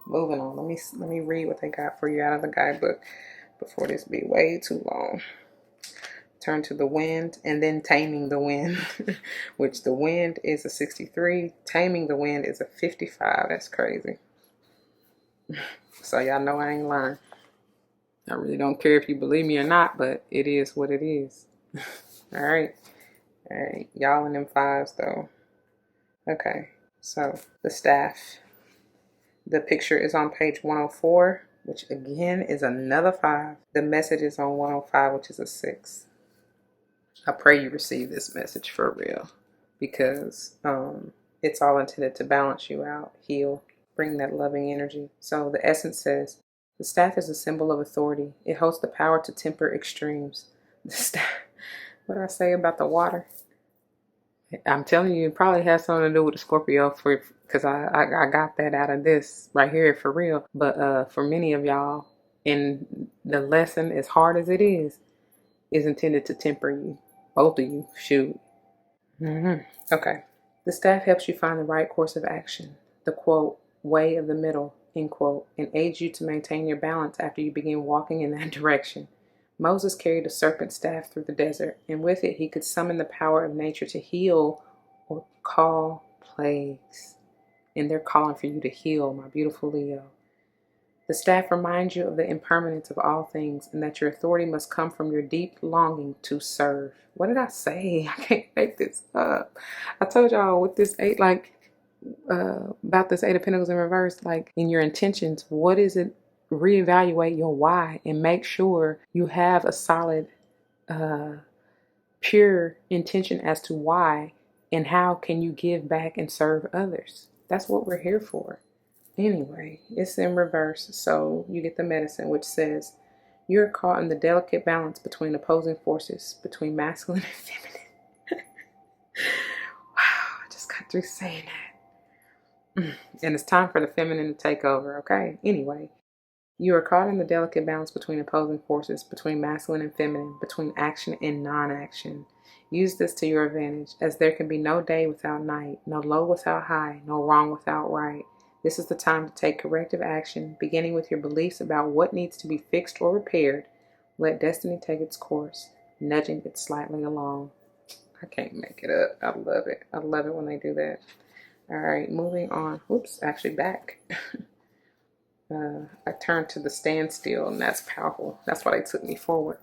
Moving on. Let me read what they got for you out of the guidebook before this be way too long. Turn to the wind, and then taming the wind, which the wind is a 63. Taming the wind is a 55. That's crazy. So y'all know I ain't lying. I really don't care if you believe me or not, but it is what it is. All right. Y'all in them 5s though. Okay. So the staff. The picture is on page 104, which again is another 5. The message is on 105, which is a 6. I pray you receive this message for real, because it's all intended to balance you out, heal, bring that loving energy. So the essence says, the staff is a symbol of authority. It holds the power to temper extremes. The staff, what did I say about the water? I'm telling you, it probably has something to do with the Scorpio, because I got that out of this right here for real. But for many of y'all, in the lesson, as hard as it is intended to temper you. Both of you, shoot. Okay. The staff helps you find the right course of action, the quote, way of the middle, end quote, and aids you to maintain your balance after you begin walking in that direction. Moses carried a serpent staff through the desert, and with it he could summon the power of nature to heal or call plagues. And they're calling for you to heal, my beautiful Leo. The staff reminds you of the impermanence of all things, and that your authority must come from your deep longing to serve. What did I say? I can't make this up. I told y'all with this 8, about this 8 of Pentacles in reverse, in your intentions, what is it? Reevaluate your why and make sure you have a solid, pure intention as to why and how can you give back and serve others. That's what we're here for. Anyway, it's in reverse, so you get the medicine, which says you're caught in the delicate balance between opposing forces, between masculine and feminine. Wow, I just got through saying that. And it's time for the feminine to take over, okay? Anyway, you are caught in the delicate balance between opposing forces, between masculine and feminine, between action and non-action. Use this to your advantage, as there can be no day without night, no low without high, no wrong without right. This is the time to take corrective action, beginning with your beliefs about what needs to be fixed or repaired. Let destiny take its course, nudging it slightly along. I can't make it up. I love it. I love it when they do that. All right, moving on. Oops, actually back. I turned to the standstill, and that's powerful. That's why they took me forward.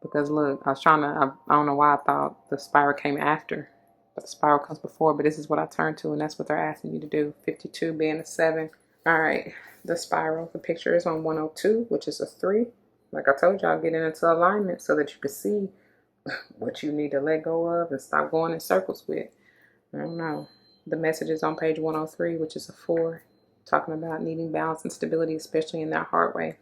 Because look, I was trying to, I don't know why I thought the spiral came after, but the spiral comes before, but this is what I turned to, and that's what they're asking you to do. 52 being a 7. All right, the spiral, the picture is on 102, which is a 3. Like I told you, I'll get into alignment so that you can see what you need to let go of and stop going in circles with. I don't know. The message is on page 103, which is a 4, talking about needing balance and stability, especially in that hard way.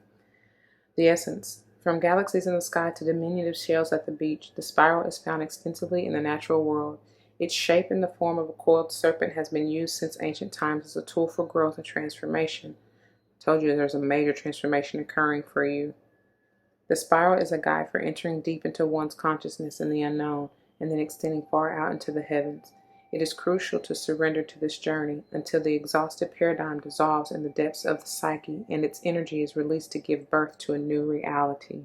The essence. From galaxies in the sky to diminutive shells at the beach, the spiral is found extensively in the natural world. Its shape in the form of a coiled serpent has been used since ancient times as a tool for growth and transformation. I told you there's a major transformation occurring for you. The spiral is a guide for entering deep into one's consciousness in the unknown and then extending far out into the heavens. It is crucial to surrender to this journey until the exhausted paradigm dissolves in the depths of the psyche and its energy is released to give birth to a new reality.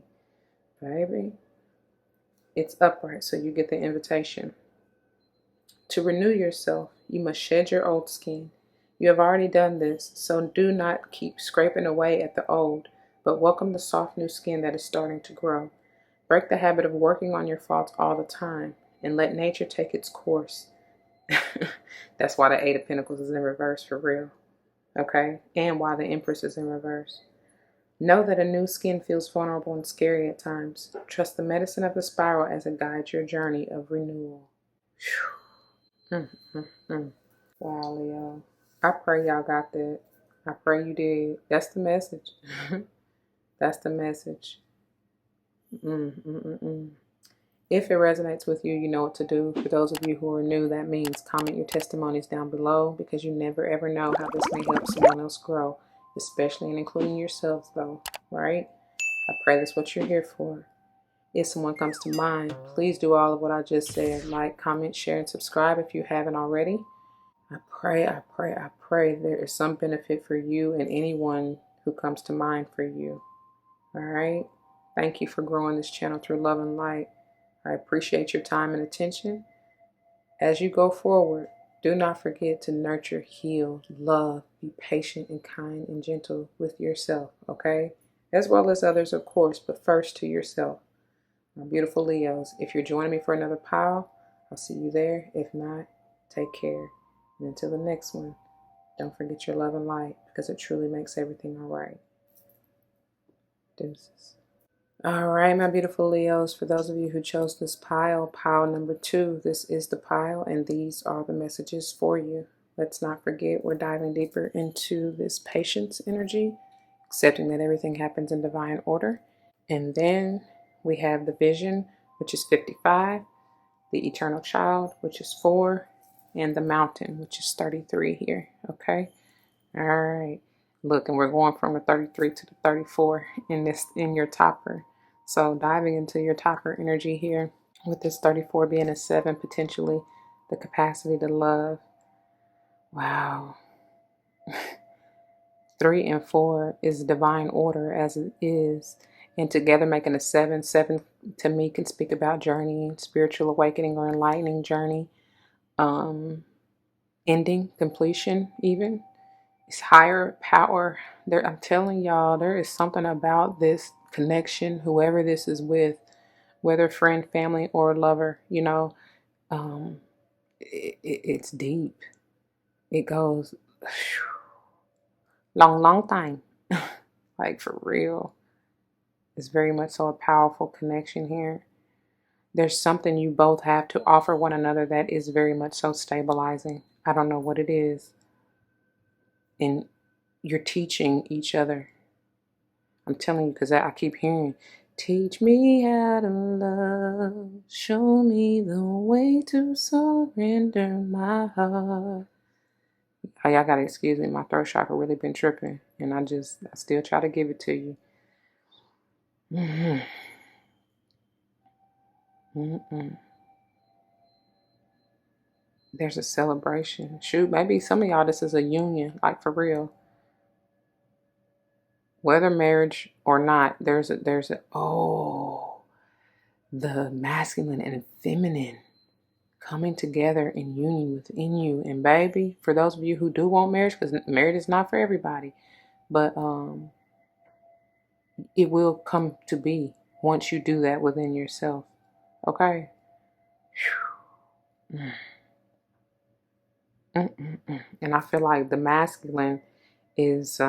Baby, it's upright, so you get the invitation. To renew yourself, you must shed your old skin. You have already done this, so do not keep scraping away at the old, but welcome the soft new skin that is starting to grow. Break the habit of working on your faults all the time and let nature take its course. That's why the 8 of Pentacles is in reverse for real. Okay? And why the Empress is in reverse. Know that a new skin feels vulnerable and scary at times. Trust the medicine of the spiral as it guides your journey of renewal. Wow, Leo. I pray y'all got that. I pray you did. That's the message. That's the message. If it resonates with you, you know what to do. For those of you who are new, that means comment your testimonies down below, because you never ever know how this may help someone else grow, especially and including yourselves though, right? I pray that's what you're here for. If someone comes to mind, please do all of what I just said. Like, comment, share, and subscribe if you haven't already. I pray there is some benefit for you and anyone who comes to mind for you. All right? Thank you for growing this channel through love and light. I appreciate your time and attention. As you go forward, do not forget to nurture, heal, love, be patient and kind and gentle with yourself, okay? As well as others, of course, but first to yourself. My beautiful Leos, if you're joining me for another pile, I'll see you there. If not, take care. And until the next one, don't forget your love and light, because it truly makes everything all right. Deuces. All right, my beautiful Leos, for those of you who chose this pile number 2, this is the pile, and these are the messages for you. Let's not forget, we're diving deeper into this patience energy, accepting that everything happens in divine order. And then we have the vision, which is 55, the eternal child, which is 4, and the mountain, which is 33 here, okay? All right. Look, and we're going from the 33 to the 34 in your topper. So diving into your topper energy here, with this 34 being a 7, potentially the capacity to love. Wow. 3 and 4 is divine order as it is. And together making a 7. 7 to me can speak about journeying, spiritual awakening or enlightening journey. Ending, completion even. It's higher power. I'm telling y'all, there is something about this connection, whoever this is with, whether friend, family, or lover, it's deep. It goes long time. Like, for real. It's very much so a powerful connection here. There's something you both have to offer one another that is very much so stabilizing. I don't know what it is. And you're teaching each other. I'm telling you, because I keep hearing, teach me how to love, show me the way to surrender my heart. Oh, y'all gotta excuse me, my throat chakra really been tripping, and I still try to give it to you. There's a celebration. Shoot, maybe some of y'all, this is a union, like for real. Whether marriage or not, the masculine and feminine coming together in union within you. And baby, for those of you who do want marriage, because marriage is not for everybody, but it will come to be once you do that within yourself. Okay? And I feel like the masculine is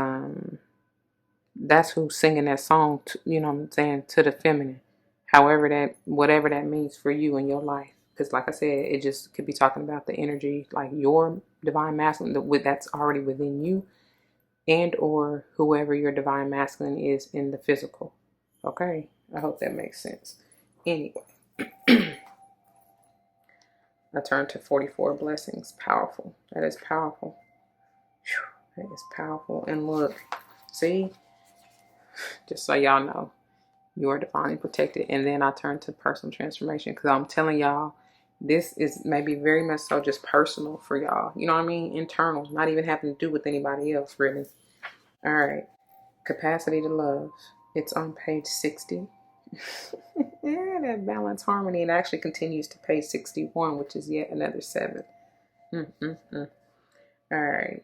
that's who's singing that song to, you know what I'm saying, to the feminine. Whatever that means for you in your life. Because like I said, it just could be talking about the energy, like your divine masculine, that's already within you, and or whoever your divine masculine is in the physical. Okay? I hope that makes sense. Anyway, I turn to 44 blessings. Powerful. That is powerful. That is powerful. And look, see, just so y'all know, you are divinely protected. And then I turn to personal transformation, because I'm telling y'all, this is maybe very much so just personal for y'all. You know what I mean? Internal, not even having to do with anybody else, really. All right. Capacity to love. It's on page 60. Yeah, that balance harmony. It actually continues to page 61, which is yet another 7. All right.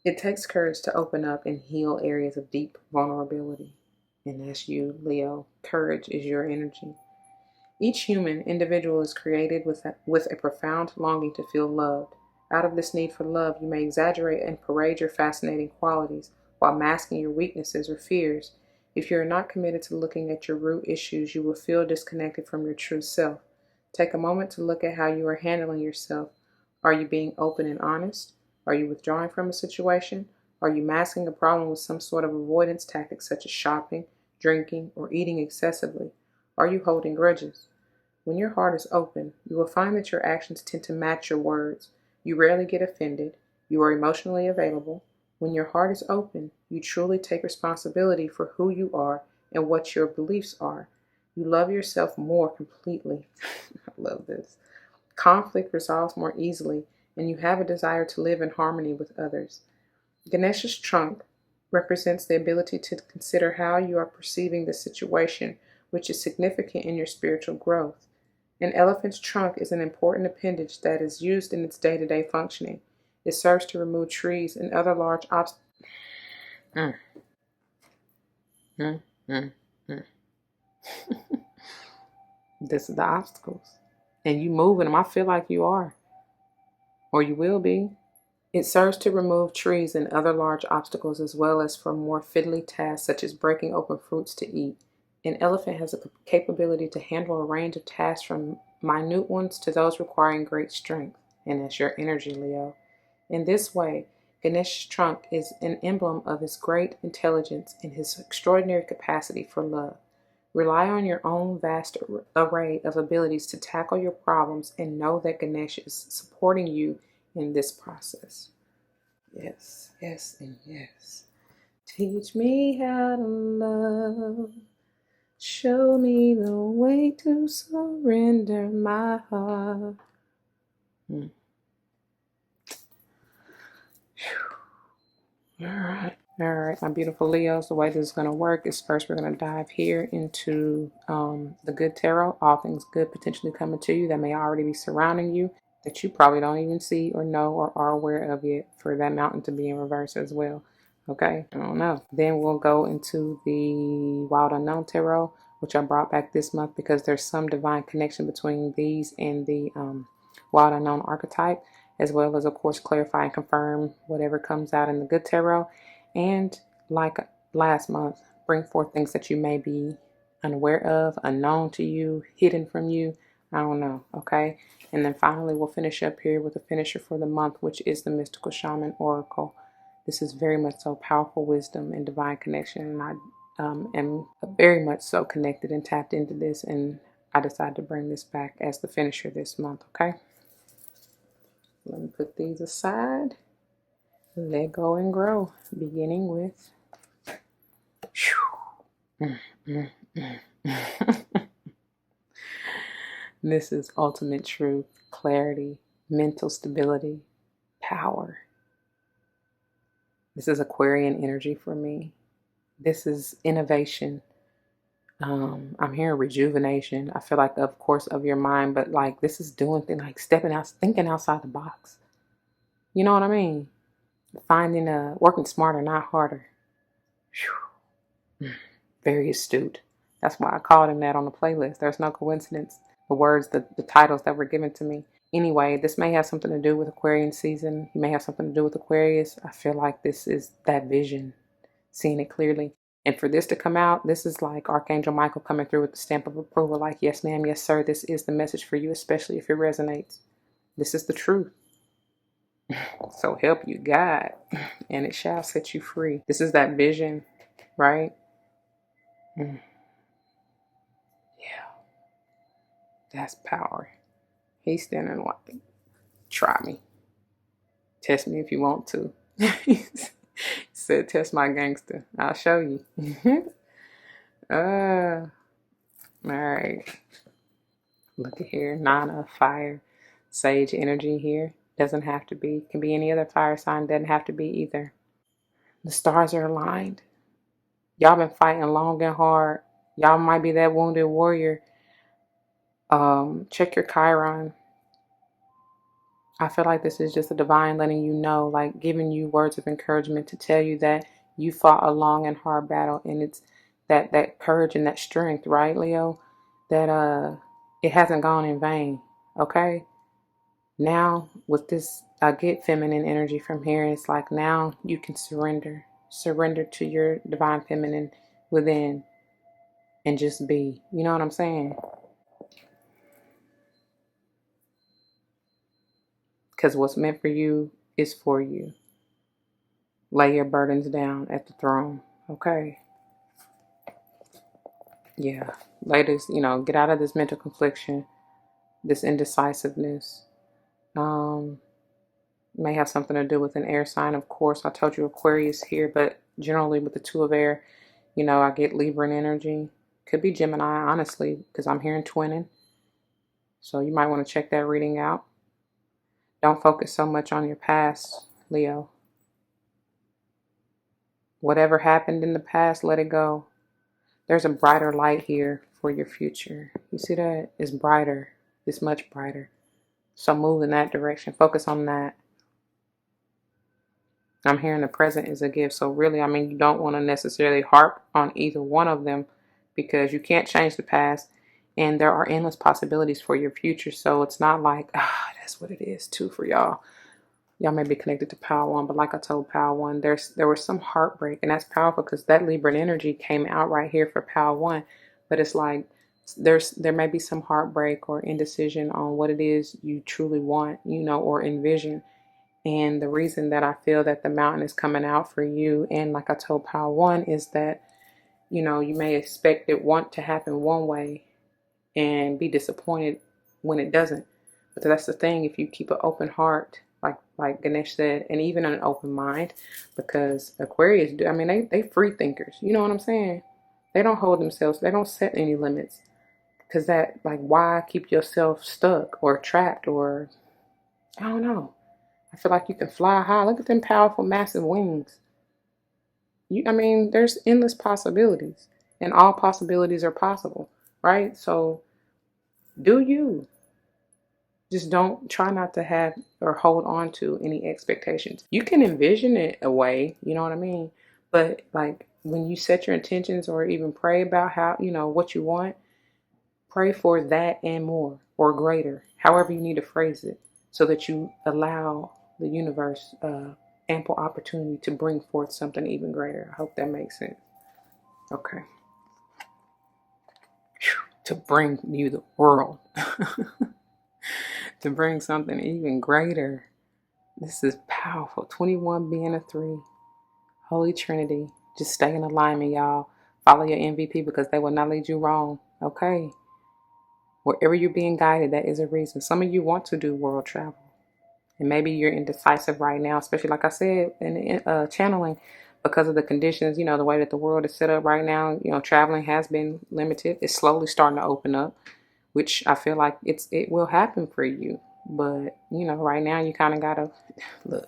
It takes courage to open up and heal areas of deep vulnerability. And that's you, Leo. Courage is your energy. Each human individual is created with a profound longing to feel loved. Out of this need for love, you may exaggerate and parade your fascinating qualities while masking your weaknesses or fears. If you are not committed to looking at your root issues, you will feel disconnected from your true self. Take a moment to look at how you are handling yourself. Are you being open and honest? Are you withdrawing from a situation? Are you masking a problem with some sort of avoidance tactic such as shopping, drinking, or eating excessively? Are you holding grudges? When your heart is open, you will find that your actions tend to match your words. You rarely get offended. You are emotionally available. When your heart is open, you truly take responsibility for who you are and what your beliefs are. You love yourself more completely. I love this. Conflict resolves more easily, and you have a desire to live in harmony with others. Ganesha's trunk represents the ability to consider how you are perceiving the situation, which is significant in your spiritual growth. An elephant's trunk is an important appendage that is used in its day-to-day functioning. It serves to remove trees and other large obstacles. This is the obstacles. And you moving them. I feel like you are. Or you will be. It serves to remove trees and other large obstacles, as well as for more fiddly tasks such as breaking open fruits to eat. An elephant has a capability to handle a range of tasks from minute ones to those requiring great strength. And that's your energy, Leo. In this way, Ganesh's trunk is an emblem of his great intelligence and his extraordinary capacity for love. Rely on your own vast array of abilities to tackle your problems and know that Ganesha is supporting you in this process. Yes, yes, and yes. Teach me how to love. Show me the way to surrender my heart. All right, my beautiful Leos, the way this is going to work is first we're going to dive here into the good tarot, all things good potentially coming to you that may already be surrounding you, that you probably don't even see or know or are aware of yet, for that mountain to be in reverse as well. Okay, I don't know. Then we'll go into the Wild Unknown Tarot, which I brought back this month because there's some divine connection between these and the Wild Unknown Archetype, as well as, of course, clarify and confirm whatever comes out in the good tarot. And like last month, bring forth things that you may be unaware of, unknown to you, hidden from you. I don't know, okay? And then finally, we'll finish up here with the finisher for the month, which is the Mystical Shaman Oracle. This is very much so powerful wisdom and divine connection. And I am very much so connected and tapped into this. And I decided to bring this back as the finisher this month, okay? Let me put these aside. Let go and grow, beginning with this is ultimate truth, clarity, mental stability, power. This is Aquarian energy for me. This is innovation. I'm hearing rejuvenation. I feel like, of course, of your mind, but like this is doing things like stepping out, thinking outside the box. You know what I mean? Working smarter, not harder. Whew. Very astute. That's why I called him that on the playlist. There's no coincidence. The words, the titles that were given to me. Anyway, this may have something to do with Aquarian season. You may have something to do with Aquarius. I feel like this is that vision, seeing it clearly. And for this to come out, this is like Archangel Michael coming through with the stamp of approval, like, yes, ma'am, yes, sir, this is the message for you, especially if it resonates. This is the truth. So help you God, and it shall set you free. This is that vision, right? Yeah. That's power. He's standing like, try me. Test me if you want to. He said, test my gangster. I'll show you. All right. Look at here. 9 of fire. Sage energy here. Doesn't have to be. Can be any other fire sign. Doesn't have to be either. The stars are aligned. Y'all been fighting long and hard. Y'all might be that wounded warrior. Check your Chiron. I feel like this is just a divine letting you know, like giving you words of encouragement to tell you that you fought a long and hard battle, and it's that courage and that strength, right, Leo? That it hasn't gone in vain. Okay? Now with this, I get feminine energy from here. It's like now you can surrender. Surrender to your divine feminine within and just be. You know what I'm saying? Because what's meant for you is for you. Lay your burdens down at the throne. Okay? Yeah. Ladies, get out of this mental confliction, this indecisiveness. May have something to do with an air sign, of course. I told you Aquarius here, but generally with the 2 of air, I get Libran energy. Could be Gemini, honestly, because I'm hearing twinning. So you might want to check that reading out. Don't focus so much on your past, Leo. Whatever happened in the past, let it go. There's a brighter light here for your future. You see that? It's brighter. It's much brighter. So move in that direction. Focus on that. I'm hearing the present is a gift. So really, you don't want to necessarily harp on either one of them because you can't change the past. And there are endless possibilities for your future. So it's not like, that's what it is too for y'all. Y'all may be connected to Power One, but like I told Power One, there was some heartbreak, and that's powerful because that Libran energy came out right here for Power One. But it's like there may be some heartbreak or indecision on what it is you truly want, or envision. And the reason that I feel that the mountain is coming out for you, and like I told Power One, is that you may expect it to happen one way and be disappointed when it doesn't. But that's the thing, if you keep an open heart, like Ganesha said, and even an open mind, because Aquarius they free thinkers. You know what I'm saying? They don't hold themselves, they don't set any limits. Because that, why keep yourself stuck or trapped or, I don't know. I feel like you can fly high. Look at them powerful, massive wings. There's endless possibilities, and all possibilities are possible, right? So do you. Just don't try not to have or hold on to any expectations. You can envision it away, you know what I mean? But when you set your intentions or even pray about how, what you want, pray for that and more or greater, however you need to phrase it, so that you allow the universe ample opportunity to bring forth something even greater. I hope that makes sense. Okay. To bring you the world. To bring something even greater. This is powerful. 21 being a 3. Holy Trinity. Just stay in alignment, y'all. Follow your MVP because they will not lead you wrong. Okay? Wherever you're being guided, that is a reason. Some of you want to do world travel. And maybe you're indecisive right now, especially like I said in channeling, because of the conditions, the way that the world is set up right now. Traveling has been limited. It's slowly starting to open up, which I feel like it will happen for you. But, you know, right now you kind of got to, look,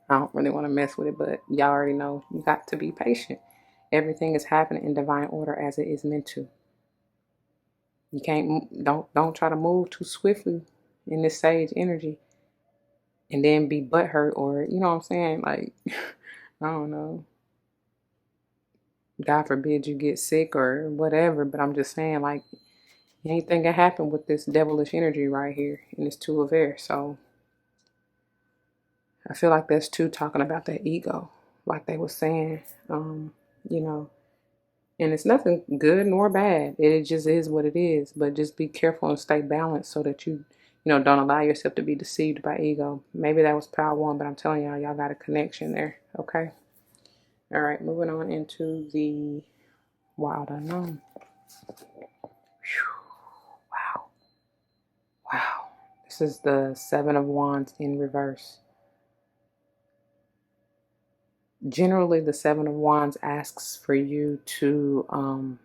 I don't really want to mess with it, but y'all already know you got to be patient. Everything is happening in divine order as it is meant to. You can't, don't try to move too swiftly in this sage energy and then be butthurt, or, you know what I'm saying? Like, I don't know. God forbid you get sick or whatever, but I'm just saying, like, anything can happen with this devilish energy right here in this two of air. So I feel like that's too talking about that ego, like they were saying, you know, and it's nothing good nor bad. It just is what it is. But just be careful and stay balanced so that you know, don't allow yourself to be deceived by ego. Maybe that was power one, but I'm telling y'all got a connection there. Okay. All right. Moving on into the wild unknown. Wow. Wow. This is the Seven of Wands in reverse. Generally, the Seven of Wands asks for you to,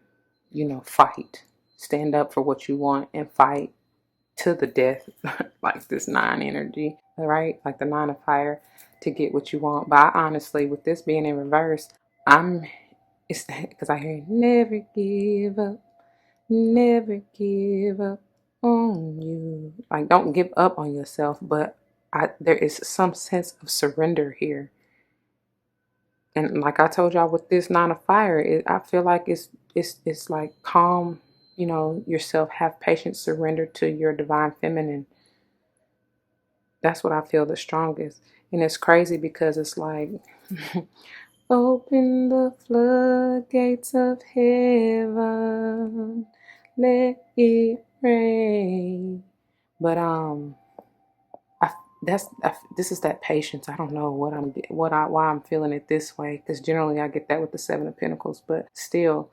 you know, fight, stand up for what you want and fight to the death, like this nine energy, right? Like the nine of fire, to get what you want. But I honestly, with this being in reverse, it's because I hear never give up on you. Like, don't give up on yourself, but there is some sense of surrender here. And like I told y'all with this nine of fire, I feel like it's like calm, you know, yourself, have patience, surrender to your divine feminine. That's what I feel the strongest. And it's crazy because it's like, open the floodgates of heaven, let it rain. But this is that patience. I don't know why I'm feeling it this way, because generally I get that with the Seven of Pentacles, but still,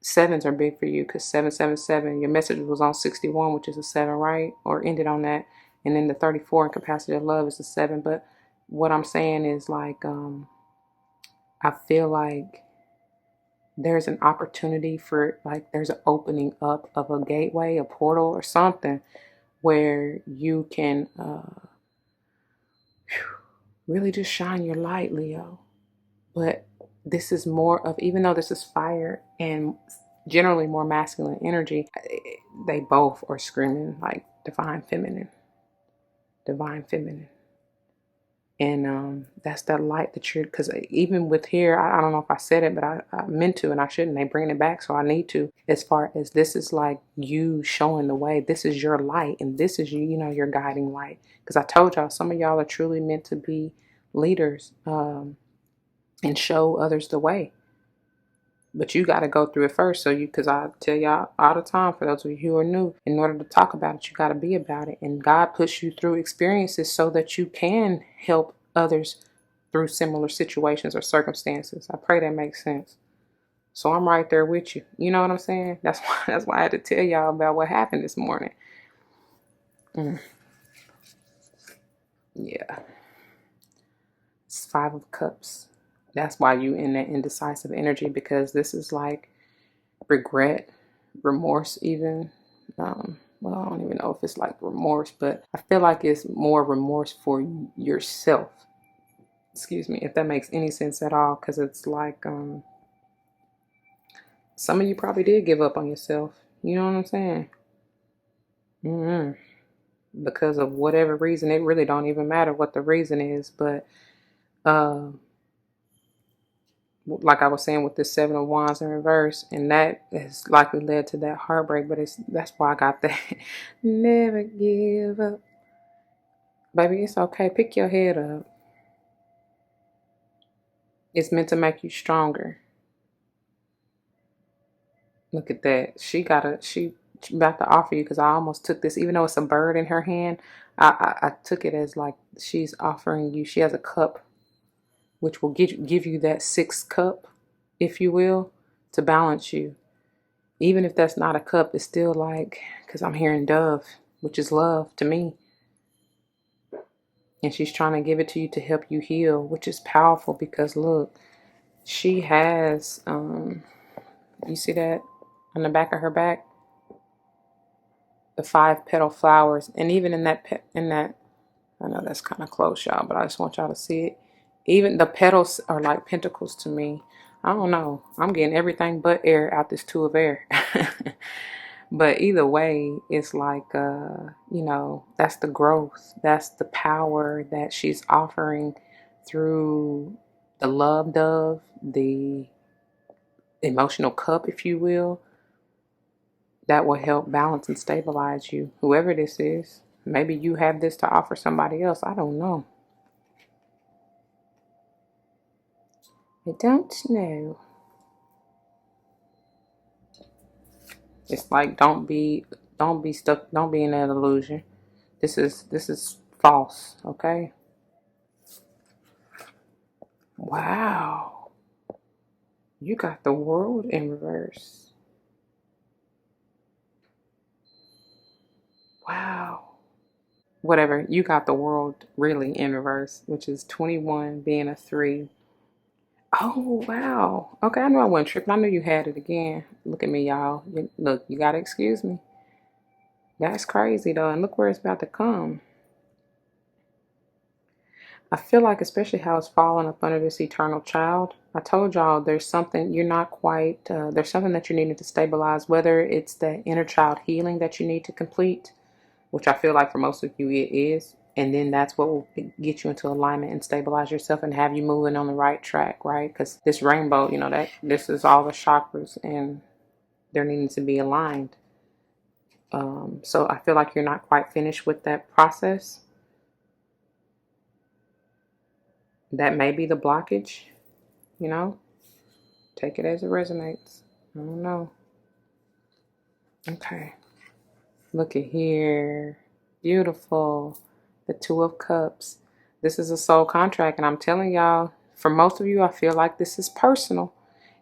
sevens are big for you, because 777, your message was on 61, which is a 7, right? Or ended on that. And then the 34 in capacity of love is a 7. But what I'm saying is, like, I feel like there's an opportunity for, like, there's an opening up of a gateway, a portal or something, where you can really just shine your light, Leo. But this is more of, even though this is fire and generally more masculine energy, they both are screaming like divine feminine. And that's that light that you're, because even with here, I don't know if I said it, but I meant to and I shouldn't. They bring it back, so I need to. As far as this is like you showing the way, this is your light, and this is you know, your guiding light. Because I told y'all, some of y'all are truly meant to be leaders and show others the way. But you got to go through it first. So because I tell y'all all the time, for those of you who are new, in order to talk about it, you got to be about it. And God puts you through experiences so that you can help others through similar situations or circumstances. I pray that makes sense. So I'm right there with you. You know what I'm saying? That's why I had to tell y'all about what happened this morning. Yeah. It's 5 of Cups. That's why you in that indecisive energy, because this is like regret, remorse even. Well, I don't even know if it's like remorse, but I feel like it's more remorse for yourself. Excuse me, if that makes any sense at all, because it's like some of you probably did give up on yourself. You know what I'm saying? Because of whatever reason. It really don't even matter what the reason is, but like I was saying with this 7 of Wands in reverse, and that has likely led to that heartbreak. But that's why I got that. Never give up, baby. It's okay. Pick your head up. It's meant to make you stronger. Look at that. She about to offer you, because I almost took this, even though it's a bird in her hand. I took it as like she's offering you. She has a cup, which will give you that 6th cup, if you will, to balance you. Even if that's not a cup, it's still like, because I'm hearing dove, which is love to me. And she's trying to give it to you to help you heal, which is powerful, because look, she has, you see that on the back of her back? the 5-petal flowers. And even in that, I know that's kind of close, y'all, but I just want y'all to see it. Even the petals are like pentacles to me. I don't know. I'm getting everything but air out this 2 of air. But either way, it's like, you know, that's the growth. That's the power that she's offering through the love dove, the emotional cup, if you will, that will help balance and stabilize you. Whoever this is, maybe you have this to offer somebody else. I don't know. I don't know. It's like don't be stuck, don't be in that illusion. This is false, okay? Wow. You got the world in reverse. Wow. Whatever. You got the world really in reverse, which is 21 being a 3. Oh, wow. Okay, I knew I wasn't tripping. I knew you had it again. Look at me, y'all. Look, you got to excuse me. That's crazy, though. And look where it's about to come. I feel like, especially how it's falling up under this eternal child. I told y'all there's something you're not quite, there's something that you needed to stabilize, whether it's the inner child healing that you need to complete, which I feel like for most of you it is. And then that's what will get you into alignment and stabilize yourself and have you moving on the right track, right? Because this rainbow, you know, that this is all the chakras and they're needing to be aligned. So I feel like you're not quite finished with that process. That may be the blockage, you know. Take it as it resonates. I don't know. Okay. Look at here. Beautiful. The 2 of Cups. This is a soul contract. And I'm telling y'all, for most of you, I feel like this is personal.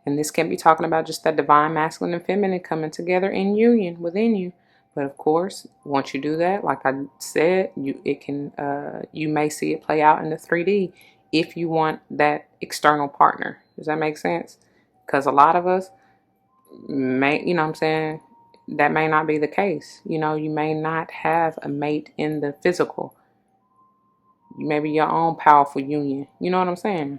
And this can be talking about just that divine masculine and feminine coming together in union within you. But of course, once you do that, like I said, you may see it play out in the 3D if you want that external partner. Does that make sense? Because a lot of us may, you know what I'm saying, that may not be the case. You know, you may not have a mate in the physical. You may be your own powerful union. You know what I'm saying?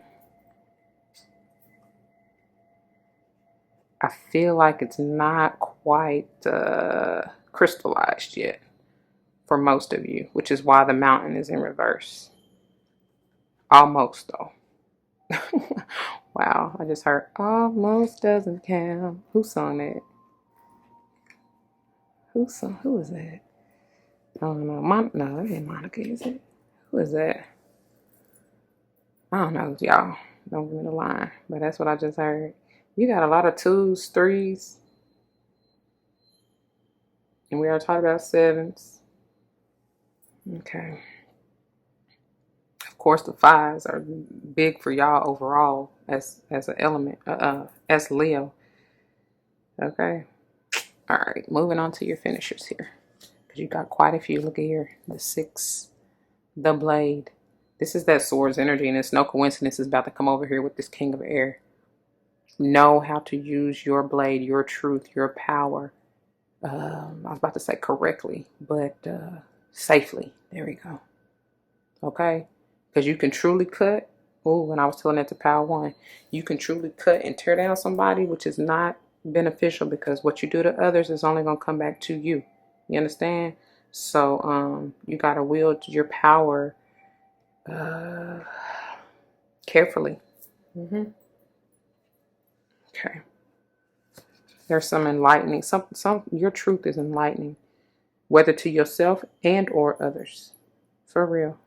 I feel like it's not quite crystallized yet for most of you, which is why the mountain is in reverse. Almost, though. Wow, I just heard almost doesn't count. Who sung that? Who is that? I don't know. No, that ain't Monica, is it? Who is that? I don't know, y'all. Don't give me the line. But that's what I just heard. You got a lot of 2s, 3s. And we are talking about 7s. Okay. Of course, the 5s are big for y'all overall as an element, as Leo. Okay. All right. Moving on to your finishers here. Because you got quite a few. Look at here. The 6. The Blade. This is that swords energy, and it's no coincidence it's about to come over here with this King of Air. Know how to use your blade, your truth, your power. I was about to say correctly, but safely. There we go. Okay? Because you can truly cut. Oh, when I was telling that to Power One, you can truly cut and tear down somebody, which is not beneficial because what you do to others is only going to come back to you. You understand? So you got to wield your power carefully. Okay. There's some enlightening. Some your truth is enlightening, whether to yourself and or others. For real.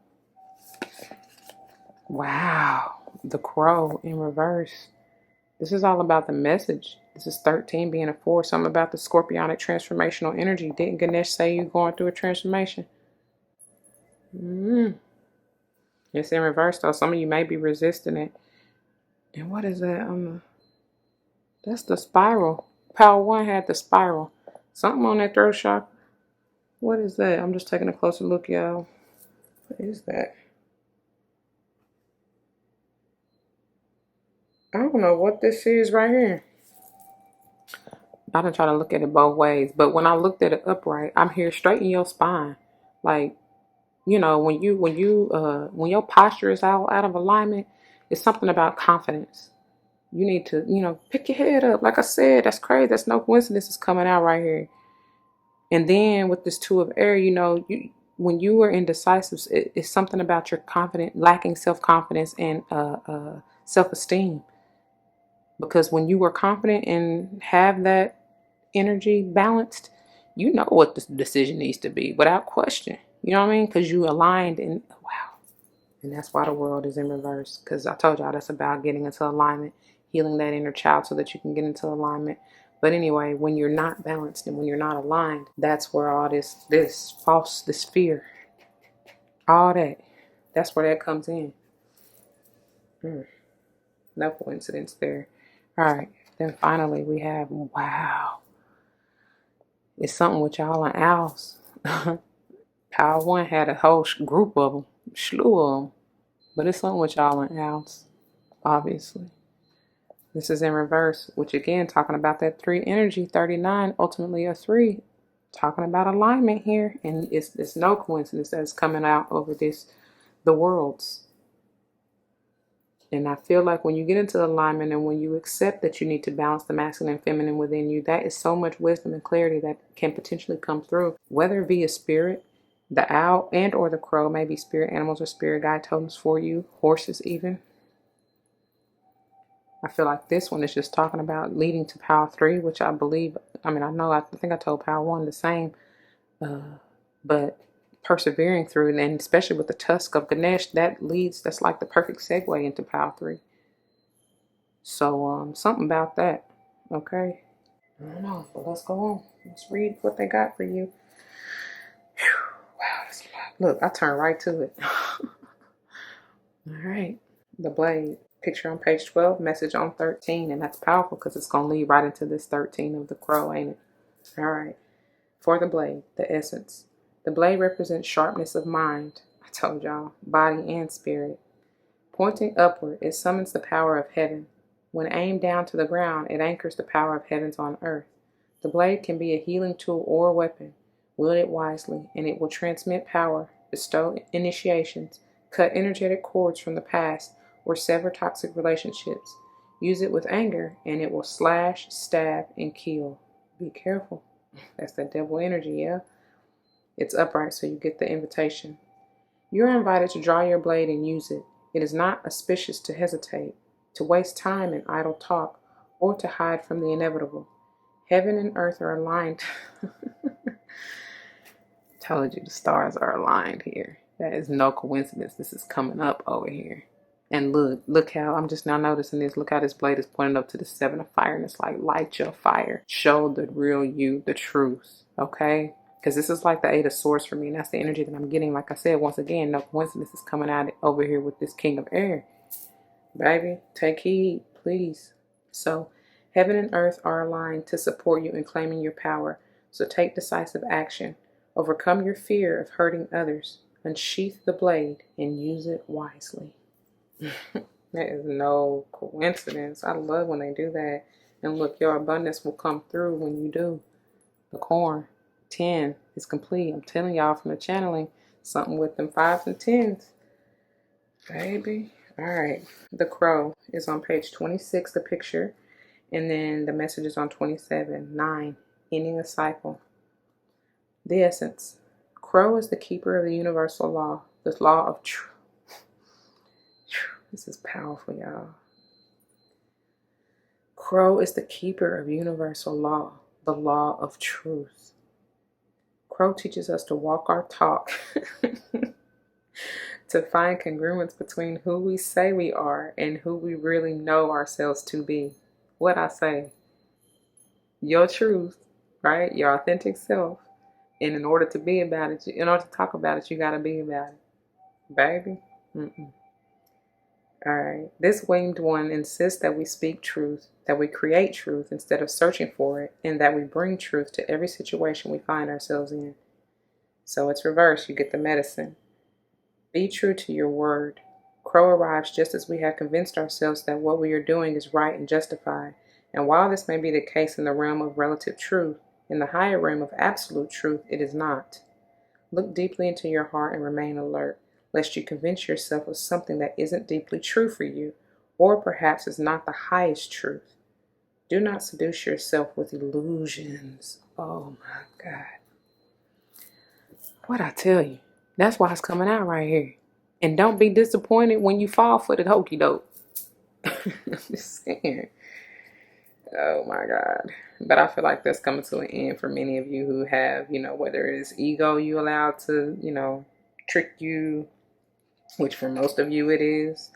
Wow. The Crow in reverse. This is all about the message. This is 13 being a 4. Something about the scorpionic transformational energy. Didn't Ganesha say you're going through a transformation? It's in reverse, though. Some of you may be resisting it. And what is that? That's the spiral. Power One had the spiral. Something on that throat chakra. What is that? I'm just taking a closer look, y'all. What is that? I don't know what this is right here. I done try to look at it both ways, but when I looked at it upright, I'm here straighten your spine. Like, you know, when your posture is out of alignment, it's something about confidence. You need to, pick your head up. Like I said, that's crazy. That's no coincidence. It's coming out right here. And then with this two of air, when you were indecisive, it's something about your lacking self-confidence and self-esteem. Because when you were confident and have that energy balanced, you know what the decision needs to be without question. You know what I mean? Because you aligned and wow. And that's why the world is in reverse. Because I told y'all that's about getting into alignment, healing that inner child so that you can get into alignment. But anyway, when you're not balanced and when you're not aligned, that's where all this fear, all that's where that comes in. No coincidence there. All right. Then finally we have, wow, it's something with y'all and owls. Power One had a whole group of them, slew of them. But it's something with y'all and owls, obviously. This is in reverse, which again, talking about that 3 energy, 39, ultimately a 3. Talking about alignment here. And it's no coincidence that it's coming out over the worlds. And I feel like when you get into alignment and when you accept that you need to balance the masculine and feminine within you, that is so much wisdom and clarity that can potentially come through, whether it be a spirit, the owl and or the crow, maybe spirit animals or spirit guide totems for you, horses even. I feel like this one is just talking about leading to power 3, which I believe, I think I told power 1 the same, but persevering through it, and especially with the tusk of Ganesha, that's like the perfect segue into power 3. So something about that. Okay, I don't know, but let's go on. Let's read what they got for you. Whew. Wow, that's a lot. Look, I turned right to it. All right, the blade. Picture on page 12, message on 13, and that's powerful because it's going to lead right into this 13 of the crow, ain't it? All right. For the blade, the essence. The blade represents sharpness of mind. I told y'all, body and spirit. Pointing upward, it summons the power of heaven. When aimed down to the ground, it anchors the power of heavens on earth. The blade can be a healing tool or a weapon. Wield it wisely, and it will transmit power, bestow initiations, cut energetic cords from the past, or sever toxic relationships. Use it with anger, and it will slash, stab, and kill. Be careful. That's that devil energy, yeah? It's upright, so you get the invitation. You're invited to draw your blade and use it. It is not auspicious to hesitate, to waste time in idle talk, or to hide from the inevitable. Heaven and earth are aligned. Told you the stars are aligned here. That is no coincidence. This is coming up over here. And look how, I'm just now noticing this. Look how this blade is pointing up to the 7 of fire. And it's like, light your fire. Show the real you, the truth. Okay? Because this is like the 8 of swords for me. And that's the energy that I'm getting. Like I said, once again, no coincidence is coming out over here with this king of air. Baby, take heed, please. So, heaven and earth are aligned to support you in claiming your power. So take decisive action. Overcome your fear of hurting others. Unsheath the blade and use it wisely. That is no coincidence. I love when they do that. And look, your abundance will come through when you do. The corn, 10 is complete. I'm telling y'all from the channeling, something with them 5s and 10s. Baby. All right. The crow is on page 26, the picture. And then the message is on 27, 9, ending a cycle. The essence. Crow is the keeper of the universal law, the law of truth. This is powerful, y'all. Crow is the keeper of universal law, the law of truth. Crow teaches us to walk our talk, to find congruence between who we say we are and who we really know ourselves to be. What I say, your truth, right? Your authentic self. And in order to be about it, in order to talk about it, you got to be about it. Baby. All right. This winged one insists that we speak truth, that we create truth instead of searching for it, and that we bring truth to every situation we find ourselves in. So it's reversed. You get the medicine. Be true to your word. Crow arrives just as we have convinced ourselves that what we are doing is right and justified. And while this may be the case in the realm of relative truth, in the higher realm of absolute truth, it is not. Look deeply into your heart and remain alert, lest you convince yourself of something that isn't deeply true for you, or perhaps is not the highest truth. Do not seduce yourself with illusions. Oh my God. What I tell you? That's why it's coming out right here. And don't be disappointed when you fall for the hokey doke. I'm just saying. Oh my God. But I feel like that's coming to an end for many of you who have, whether it's ego you allow to, trick you, which for most of you it is.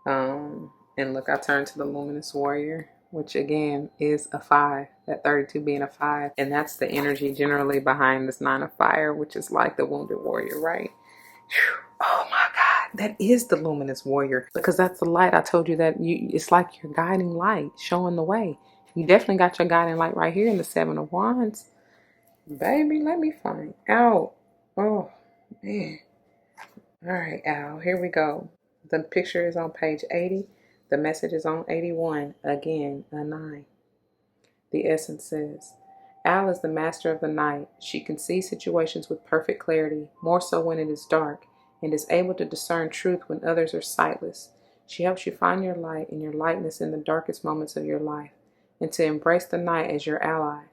And look, I turned to the Luminous Warrior, which again is a 5, that 32 being a 5. And that's the energy generally behind this 9 of fire, which is like the Wounded Warrior, right? Oh my God, that is the Luminous Warrior, because that's the light. I told you that it's like your guiding light showing the way. You definitely got your guiding light right here in the 7 of Wands. Baby, let me find out. Oh, man. All right, Al, here we go. The picture is on page 80. The message is on 81. Again, a 9. The essence says, Al is the master of the night. She can see situations with perfect clarity, more so when it is dark, and is able to discern truth when others are sightless. She helps you find your light and your lightness in the darkest moments of your life, and to embrace the night as your ally.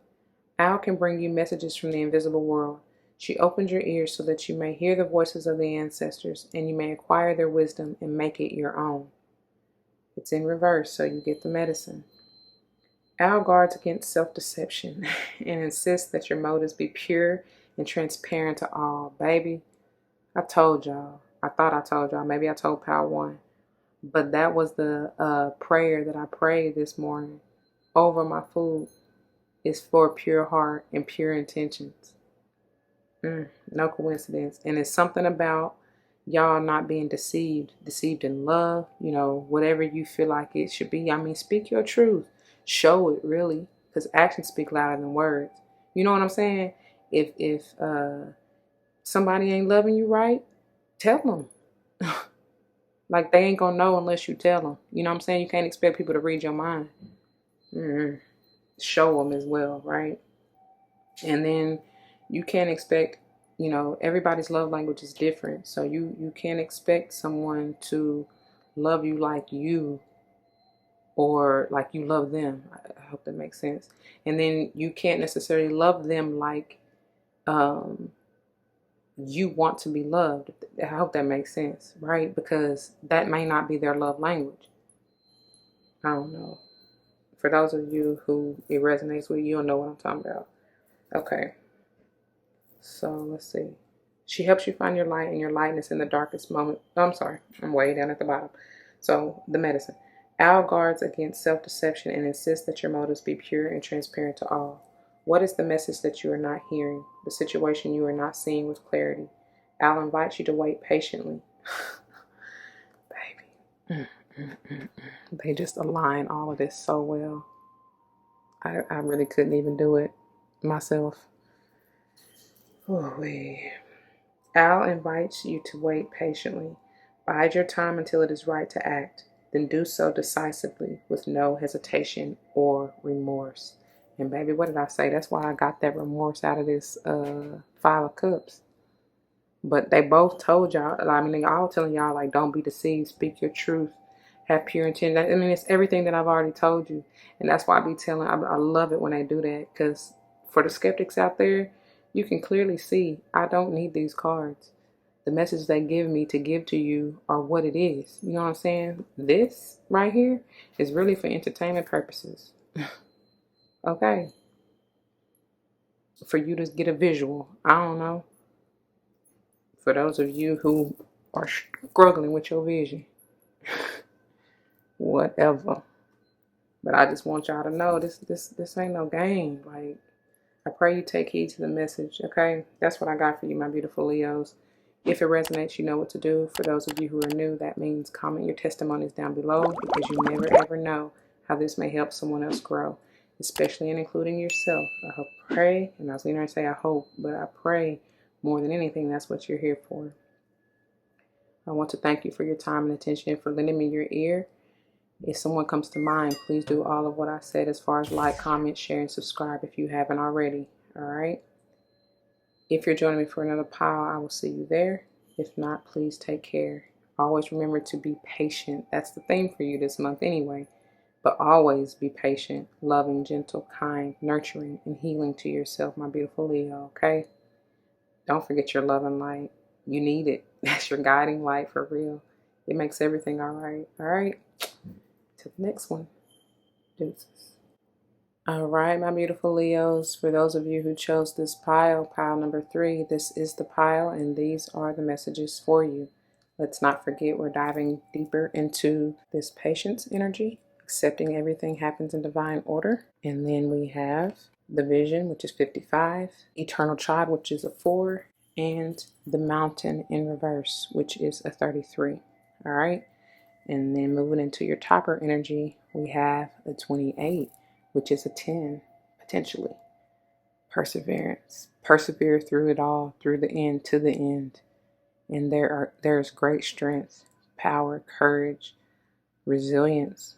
Al can bring you messages from the invisible world. She opens your ears so that you may hear the voices of the ancestors, and you may acquire their wisdom and make it your own. It's in reverse, so you get the medicine. Al guards against self-deception and insists that your motives be pure and transparent to all. Baby, I told y'all. I thought I told y'all. Maybe I told Pal 1. But that was the prayer that I prayed this morning over my food. Is for pure heart and pure intentions. No coincidence. And it's something about y'all not being deceived in love, whatever you feel like it should be. I mean, speak your truth. Show it, really, because actions speak louder than words. You know what I'm saying? If somebody ain't loving you right, tell them. Like, they ain't gonna know unless you tell them. You know what I'm saying? You can't expect people to read your mind. Show them as well, right? And then you can't expect, everybody's love language is different. So you can't expect someone to love you like you, or like you love them. I hope that makes sense. And then you can't necessarily love them like you want to be loved. I hope that makes sense, right? Because that may not be their love language. I don't know. For those of you who it resonates with, you'll know what I'm talking about. Okay. So let's see. She helps you find your light and your lightness in the darkest moment. Oh, I'm sorry. I'm way down at the bottom. So the medicine. Al guards against self-deception and insists that your motives be pure and transparent to all. What is the message that you are not hearing? The situation you are not seeing with clarity? Al invites you to wait patiently. Baby. They just align all of this so well. I really couldn't even do it myself. Al invites you to wait patiently. Bide your time until it is right to act. Then do so decisively with no hesitation or remorse. And baby, what did I say? That's why I got that remorse out of this 5 of Cups. But they both told y'all, I mean, they all telling y'all, like, don't be deceived, speak your truth, have pure intent. I mean, it's everything that I've already told you. And that's why I be telling, I love it when they do that. Because for the skeptics out there, you can clearly see, I don't need these cards. The message they give me to give to you are what it is. You know what I'm saying? This right here is really for entertainment purposes. Okay. For you to get a visual. I don't know. For those of you who are struggling with your vision. Whatever. But I just want y'all to know this ain't no game. Like, I pray you take heed to the message, okay? That's what I got for you, my beautiful Leos. If it resonates, you know what to do. For those of you who are new, that means comment your testimonies down below, because you never ever know how this may help someone else grow, especially and including yourself. Pray, and I was going to say I hope, but I pray more than anything that's what you're here for. I want to thank you for your time and attention and for lending me your ear. If someone comes to mind, please do all of what I said as far as like, comment, share, and subscribe if you haven't already. All right. If you're joining me for another pile, I will see you there. If not, please take care. Always remember to be patient. That's the theme for you this month anyway. But always be patient, loving, gentle, kind, nurturing, and healing to yourself, my beautiful Leo, okay? Don't forget your love and light. You need it. That's your guiding light for real. It makes everything all right. All right? To the next one. Deuces. All right, my beautiful Leos. For those of you who chose this pile number 3, this is the pile, and these are the messages for you. Let's not forget we're diving deeper into this patience energy, accepting everything happens in divine order. And then we have the vision, which is 55, eternal child, which is a 4, and the mountain in reverse, which is a 33. All right. And then moving into your topper energy, we have a 28, which is a 10, potentially. Perseverance. Persevere through it all, through the end, to the end. And there's great strength, power, courage, resilience.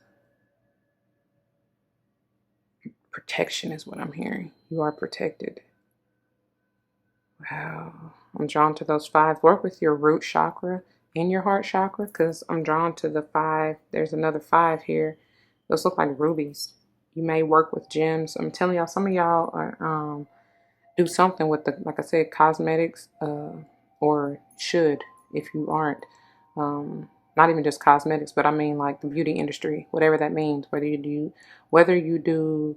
Protection is what I'm hearing. You are protected. Wow. I'm drawn to those 5. Work with your root chakra and your heart chakra, because I'm drawn to the 5. There's another 5 here. Those look like rubies. You may work with gems. I'm telling y'all, some of y'all are do something with the, like I said, cosmetics, or should, if you aren't. Not even just cosmetics, but I mean like the beauty industry, whatever that means. Whether you do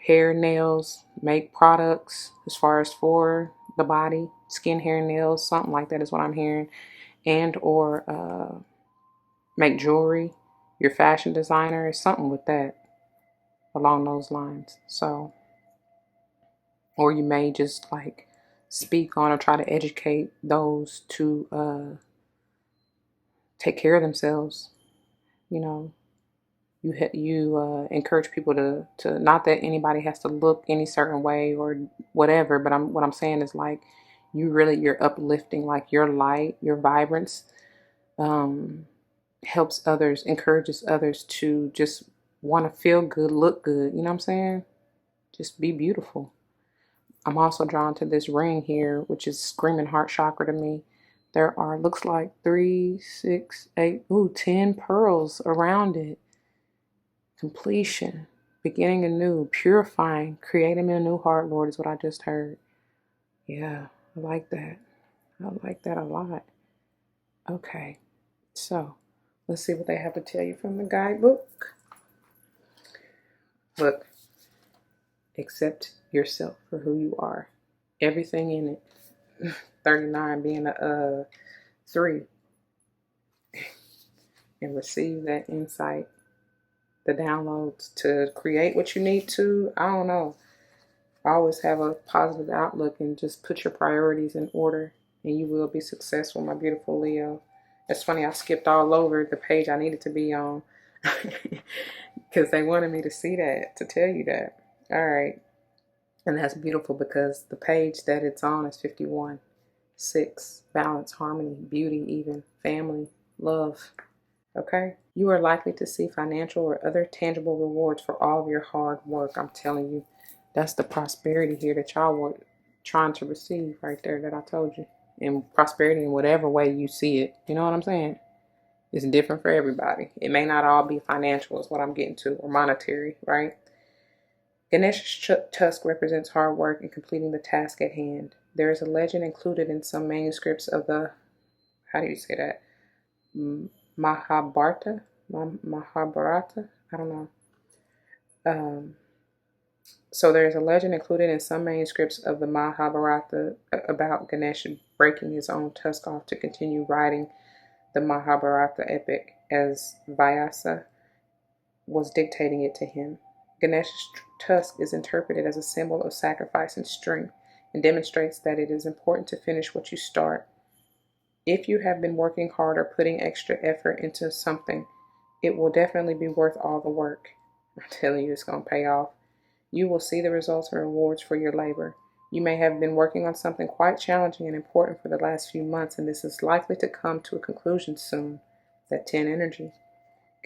hair, nails, make products as far as for the body, skin, hair, nails, something like that is what I'm hearing, and or make jewelry, your fashion designer, something with that along those lines. So, or you may just like speak on or try to educate those to take care of themselves. You know, you encourage people to not that anybody has to look any certain way or whatever, but what I'm saying is like you're uplifting, like your light, your vibrance helps others, encourages others to just want to feel good, look good. You know what I'm saying? Just be beautiful. I'm also drawn to this ring here, which is screaming heart chakra to me. There are, looks like 3, 6, 8, 10 pearls around it. Completion, beginning anew, purifying, creating a new heart, Lord, is what I just heard. Yeah, I like that. I like that a lot. Okay, so let's see what they have to tell you from the guidebook. Look, accept yourself for who you are. Everything in it. 39 being a 3. And receive that insight, the downloads to create what you need to. I don't know. Always have a positive outlook and just put your priorities in order, and you will be successful, my beautiful Leo. It's funny, I skipped all over the page I needed to be on because they wanted me to see that, to tell you that. All right. And that's beautiful because the page that it's on is 51. 6, balance, harmony, beauty, even family, love. Okay? You are likely to see financial or other tangible rewards for all of your hard work. I'm telling you, that's the prosperity here that y'all were trying to receive right there that I told you. And prosperity in whatever way you see it. You know what I'm saying? It's different for everybody. It may not all be financial is what I'm getting to, or monetary, right? Ganesha's tusk represents hard work in completing the task at hand. There is a legend included in some manuscripts of the, how do you say that? Mahabharata? Mahabharata? I don't know. So there's a legend included in some manuscripts of the Mahabharata about Ganesha breaking his own tusk off to continue writing the Mahabharata epic as Vyasa was dictating it to him. Ganesha's tusk is interpreted as a symbol of sacrifice and strength and demonstrates that it is important to finish what you start. If you have been working hard or putting extra effort into something, it will definitely be worth all the work. I'm telling you, it's going to pay off. You will see the results and rewards for your labor. You may have been working on something quite challenging and important for the last few months, and this is likely to come to a conclusion soon. That 10 energy.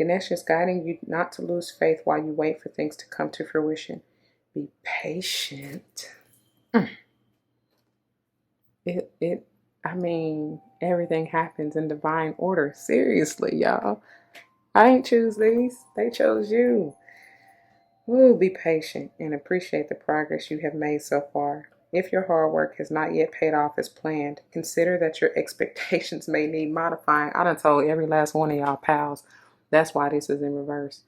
Ganesha is guiding you not to lose faith while you wait for things to come to fruition. Be patient. I mean, everything happens in divine order. Seriously, y'all. I ain't choose these. They chose you. Ooh, be patient and appreciate the progress you have made so far. If your hard work has not yet paid off as planned, consider that your expectations may need modifying. I done told every last one of y'all pals. That's why this is in reverse.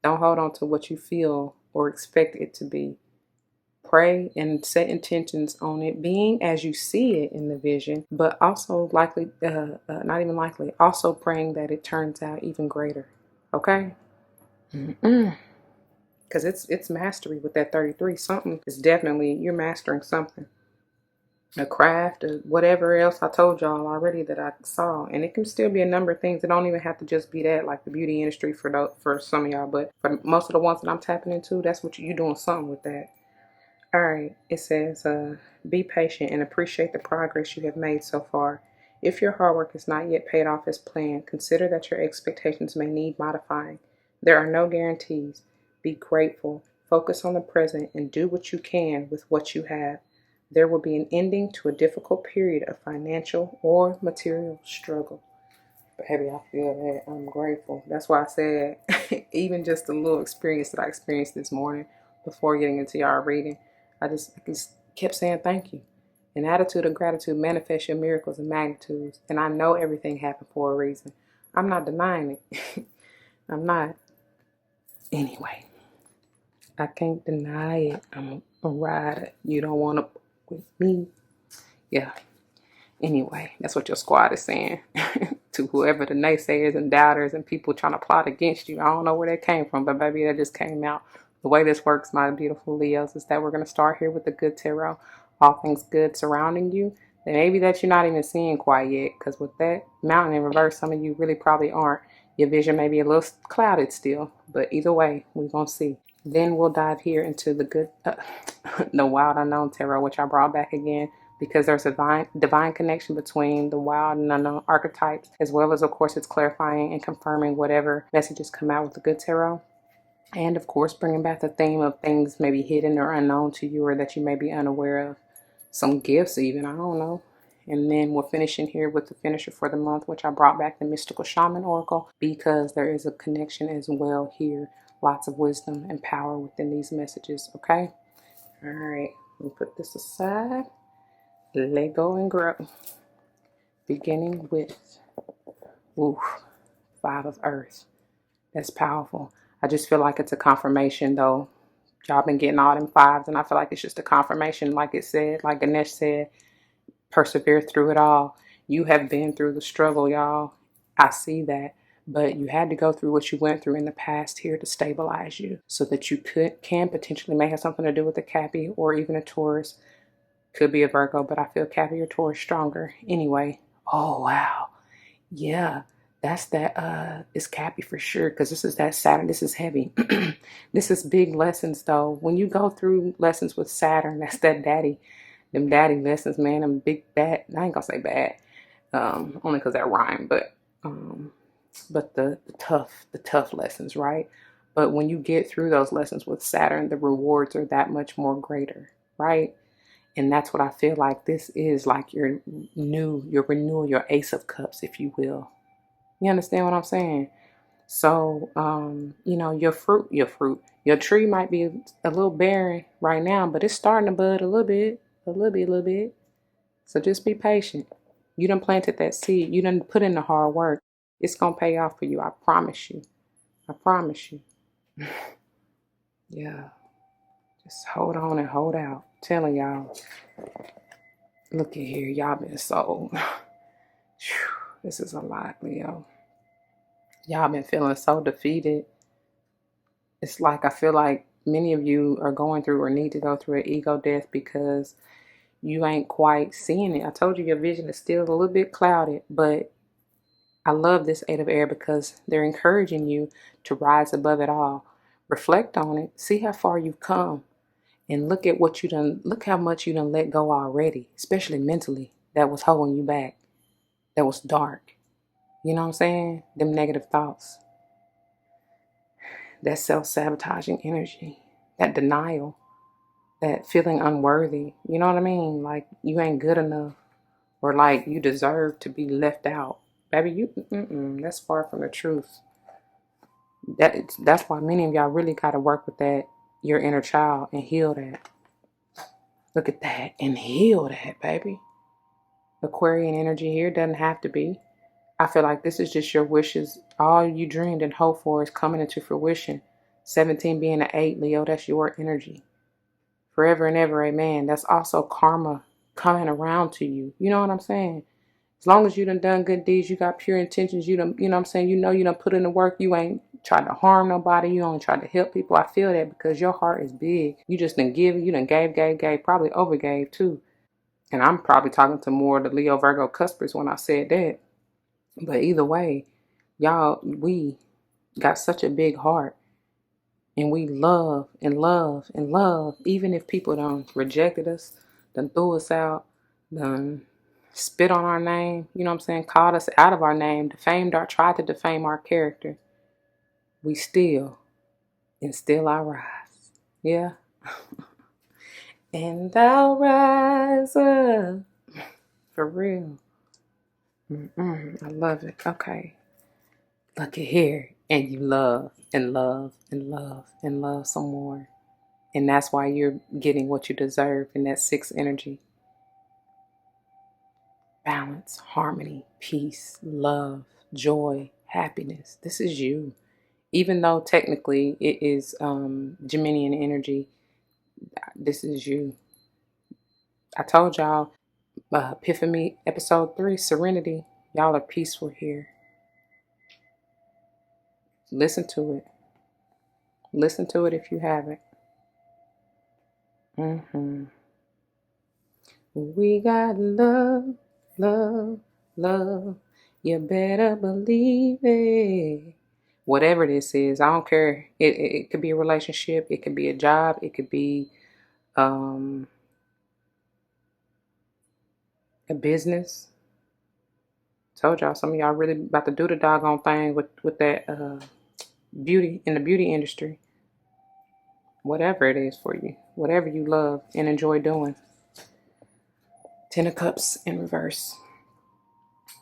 Don't hold on to what you feel or expect it to be. Pray and set intentions on it being as you see it in the vision, but also likely, not even likely, also praying that it turns out even greater. Okay? Because it's mastery with that 33. Something is definitely, you're mastering something. A craft or whatever else I told y'all already that I saw. And it can still be a number of things. It don't even have to just be that, like the beauty industry for some of y'all. But for most of the ones that I'm tapping into, that's what you're doing something with that. All right, it says, be patient and appreciate the progress you have made so far. If your hard work is not yet paid off as planned, consider that your expectations may need modifying. There are no guarantees. Be grateful, focus on the present, and do what you can with what you have. There will be an ending to a difficult period of financial or material struggle. Baby, I feel that. I'm grateful. That's why I said, even just the little experience that I experienced this morning before getting into y'all reading, I just kept saying thank you. An attitude of gratitude manifests your miracles and magnitudes. And I know everything happened for a reason. I'm not denying it. I'm not. Anyway, I can't deny it. I'm a rider. You don't want to with me. Yeah. Anyway, that's what your squad is saying to whoever the naysayers and doubters and people trying to plot against you. I don't know where that came from, but baby, that just came out. The way this works, my beautiful Leos, is that we're going to start here with the good tarot, all things good surrounding you. And maybe that you're not even seeing quite yet, because with that mountain in reverse, some of you really probably aren't. Your vision may be a little clouded still, but either way, we're going to see. Then we'll dive here into the good, the wild unknown tarot, which I brought back again, because there's a divine connection between the wild and unknown archetypes, as well as, of course, it's clarifying and confirming whatever messages come out with the good tarot. And, of course, bringing back the theme of things maybe hidden or unknown to you or that you may be unaware of. Some gifts even, I don't know. And then we're finishing here with the finisher for the month, which I brought back the mystical shaman oracle, because there is a connection as well here. Lots of wisdom and power within these messages, okay? All right, let me put this aside. Let go and grow. Beginning with, Five of Earth. That's powerful. I just feel like it's a confirmation, though. Y'all been getting all them fives, and I feel like it's just a confirmation, like it said, like Ganesh said, persevere through it all. You have been through the struggle, y'all. I see that. But you had to go through what you went through in the past here to stabilize you so that you can potentially may have something to do with a Cappy or even a Taurus. Could be a Virgo, but I feel Cappy or Taurus stronger. Anyway, oh, wow. Yeah, that's that. It's Cappy for sure, because this is that Saturn. This is heavy. This is big lessons, though. When you go through lessons with Saturn, that's that them daddy lessons, man. Them big bad. I ain't gonna say bad, only because that rhyme, but the tough lessons, right? But when you get through those lessons with Saturn, the rewards are that much more greater, right? And that's what I feel like this is, like your renewal, your Ace of Cups, if you will. You understand what I'm saying? So, your tree might be a little barren right now, but it's starting to bud a little bit. So just be patient. You done planted that seed. You done put in the hard work. It's going to pay off for you. I promise you. I promise you. Yeah. Just hold on and hold out. I'm telling y'all. Look at here. Y'all been sold. This is a lot, Leo. Y'all been feeling so defeated. It's like I feel like many of you are going through or need to go through an ego death because you ain't quite seeing it. I told you your vision is still a little bit clouded, but I love this Eight of Air because they're encouraging you to rise above it all. Reflect on it. See how far you've come. And look at what you done. Look how much you done let go already, especially mentally, that was holding you back. That was dark. You know what I'm saying? Them negative thoughts. that self-sabotaging energy, that denial, that feeling unworthy. You know what I mean? Like you ain't good enough, or like you deserve to be left out. Baby, that's far from the truth. That's why many of y'all really got to work with that, your inner child, and heal that. Look at that and heal that, baby. Aquarian energy here doesn't have to be. I feel like this is just your wishes. All you dreamed and hoped for is coming into fruition. 17 being an 8, Leo, that's your energy. Forever and ever, amen. That's also karma coming around to you. You know what I'm saying? As long as you done good deeds, you got pure intentions, you know what I'm saying? You done put in the work, you ain't tried to harm nobody, you only tried to help people. I feel that because your heart is big. You just done give, you done gave, probably overgave too. And I'm probably talking to more of the Leo Virgo cuspers when I said that. But either way, y'all, we got such a big heart. And we love and love and love, even if people done rejected us, done threw us out, done spit on our name, you know what I'm saying, called us out of our name, tried to defame our character. We still I rise. Yeah. And I'll rise up. For real. I love it. Okay. Look at here. And you love and love and love and love some more. And that's why you're getting what you deserve in that 6 energy. Balance, harmony, peace, love, joy, happiness. This is you. Even though technically it is Geminian energy, this is you. I told y'all, Epiphany episode 3, Serenity. Y'all are peaceful here. Listen to it. Listen to it if you haven't. We got love, love, love. You better believe it. Whatever this is, I don't care. It could be a relationship. It could be a job. It could be a business. Told y'all, some of y'all really about to do the doggone thing with that beauty in the beauty industry. Whatever it is for you. Whatever you love and enjoy doing. 10 of Cups in reverse.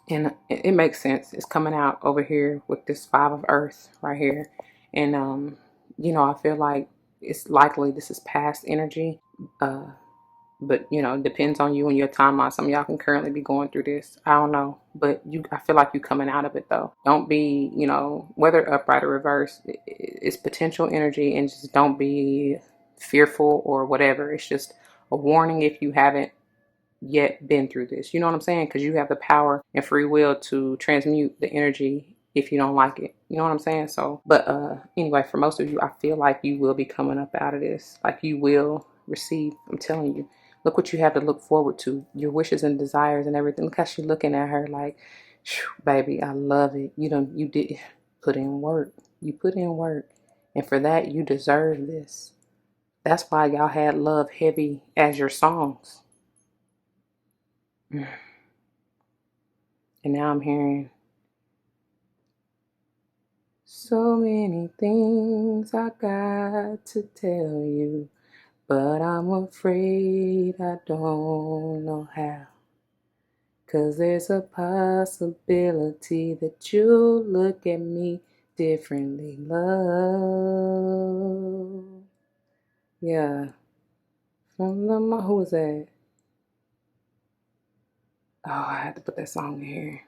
And it makes sense. It's coming out over here with this 5 of Earth right here. And, I feel like it's likely this is past energy. But, it depends on you and your timeline. Some of y'all can currently be going through this. I don't know. But I feel like you're coming out of it, though. Don't be, whether upright or reverse, it's potential energy. And just don't be fearful or whatever. It's just a warning if you haven't yet been through this. You know what I'm saying? Because you have the power and free will to transmute the energy if you don't like it. You know what I'm saying? So, but anyway, for most of you, I feel like you will be coming up out of this. Like you will receive. I'm telling you. Look what you have to look forward to. Your wishes and desires and everything. Look how she's looking at her like, baby, I love it. You did put in work. You put in work. And for that, you deserve this. That's why y'all had love heavy as your songs. And now I'm hearing so many things I got to tell you, but I'm afraid I don't know how. 'Cause there's a possibility that you'll look at me differently, love. Yeah. From who was that? Oh, I had to put that song in here.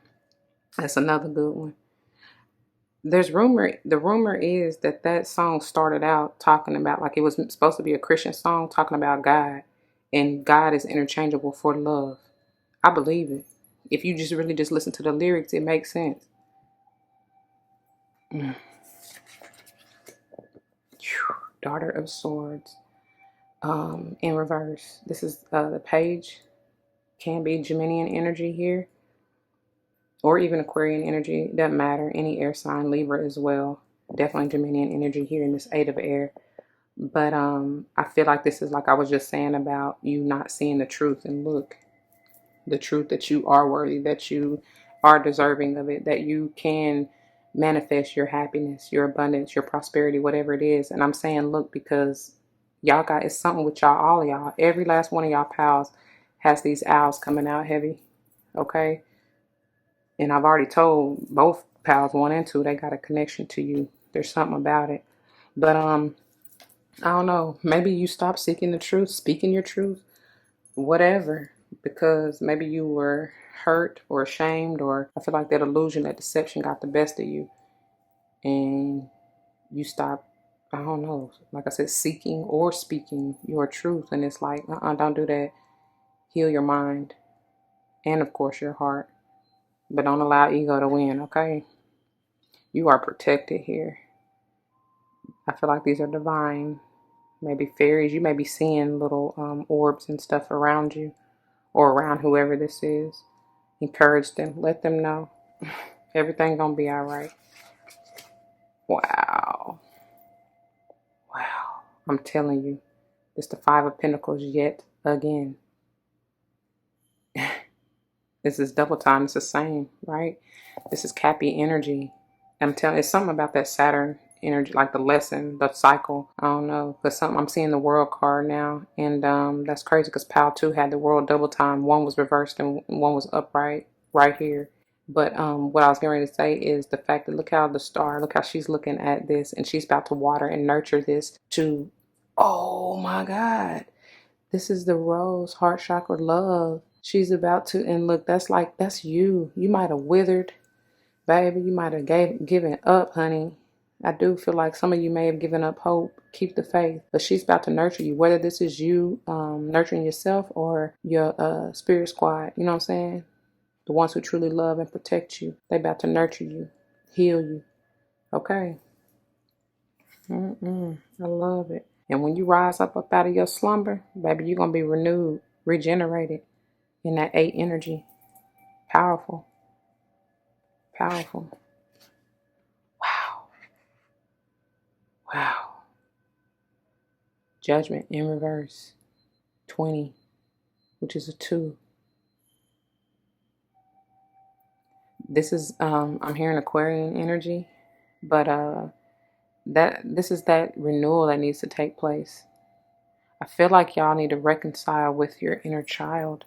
That's another good one. The rumor is that song started out talking about, like, it was supposed to be a Christian song talking about God, and God is interchangeable for love. I believe it. If you just really just listen to the lyrics, it makes sense. Daughter of Swords. In reverse. This is the page. Can be Geminian energy here, or even Aquarian energy. Doesn't matter. Any air sign, Libra as well. Definitely Geminian energy here in this 8 of air. But I feel like this is, like I was just saying, about you not seeing the truth. And look, the truth that you are worthy, that you are deserving of it, that you can manifest your happiness, your abundance, your prosperity, whatever it is. And I'm saying look because y'all got, it's something with y'all, all of y'all. Every last one of y'all pals has these owls coming out heavy. Okay. And I've already told both pals, 1 and 2, they got a connection to you. There's something about it. But I don't know. Maybe you stop seeking the truth, speaking your truth, whatever, because maybe you were hurt or ashamed, or I feel like that illusion, that deception got the best of you, and you stop, I don't know, like I said, seeking or speaking your truth. And it's like, don't do that. Heal your mind and, of course, your heart. But don't allow ego to win, okay? You are protected here. I feel like these are divine, maybe fairies. You may be seeing little orbs and stuff around you or around whoever this is. Encourage them. Let them know everything gonna be all right. Wow. Wow. I'm telling you, it's the 5 of Pentacles yet again. This is double time. It's the same, right? This is Cappy energy. I'm telling you, it's something about that Saturn energy, like the lesson, the cycle. I don't know, but something, I'm seeing the World card now, and that's crazy because Pal 2 had the World double time. One was reversed and one was upright right here. But what I was getting ready to say is the fact that look how the star, look how she's looking at this, and she's about to water and nurture this to, oh my God, this is the rose, heart chakra, love. She's about to, and look, that's like, that's you. You might have withered, baby. You might have given up, honey. I do feel like some of you may have given up hope. Keep the faith. But she's about to nurture you, whether this is you nurturing yourself or your spirit squad. You know what I'm saying? The ones who truly love and protect you. They about to nurture you, heal you. Okay? I love it. And when you rise up out of your slumber, baby, you're going to be renewed, regenerated in that 8 energy. Powerful. Powerful. Wow. Wow. Judgment in reverse. 20, which is a 2. This is, I'm hearing Aquarian energy, but this is that renewal that needs to take place. I feel like y'all need to reconcile with your inner child.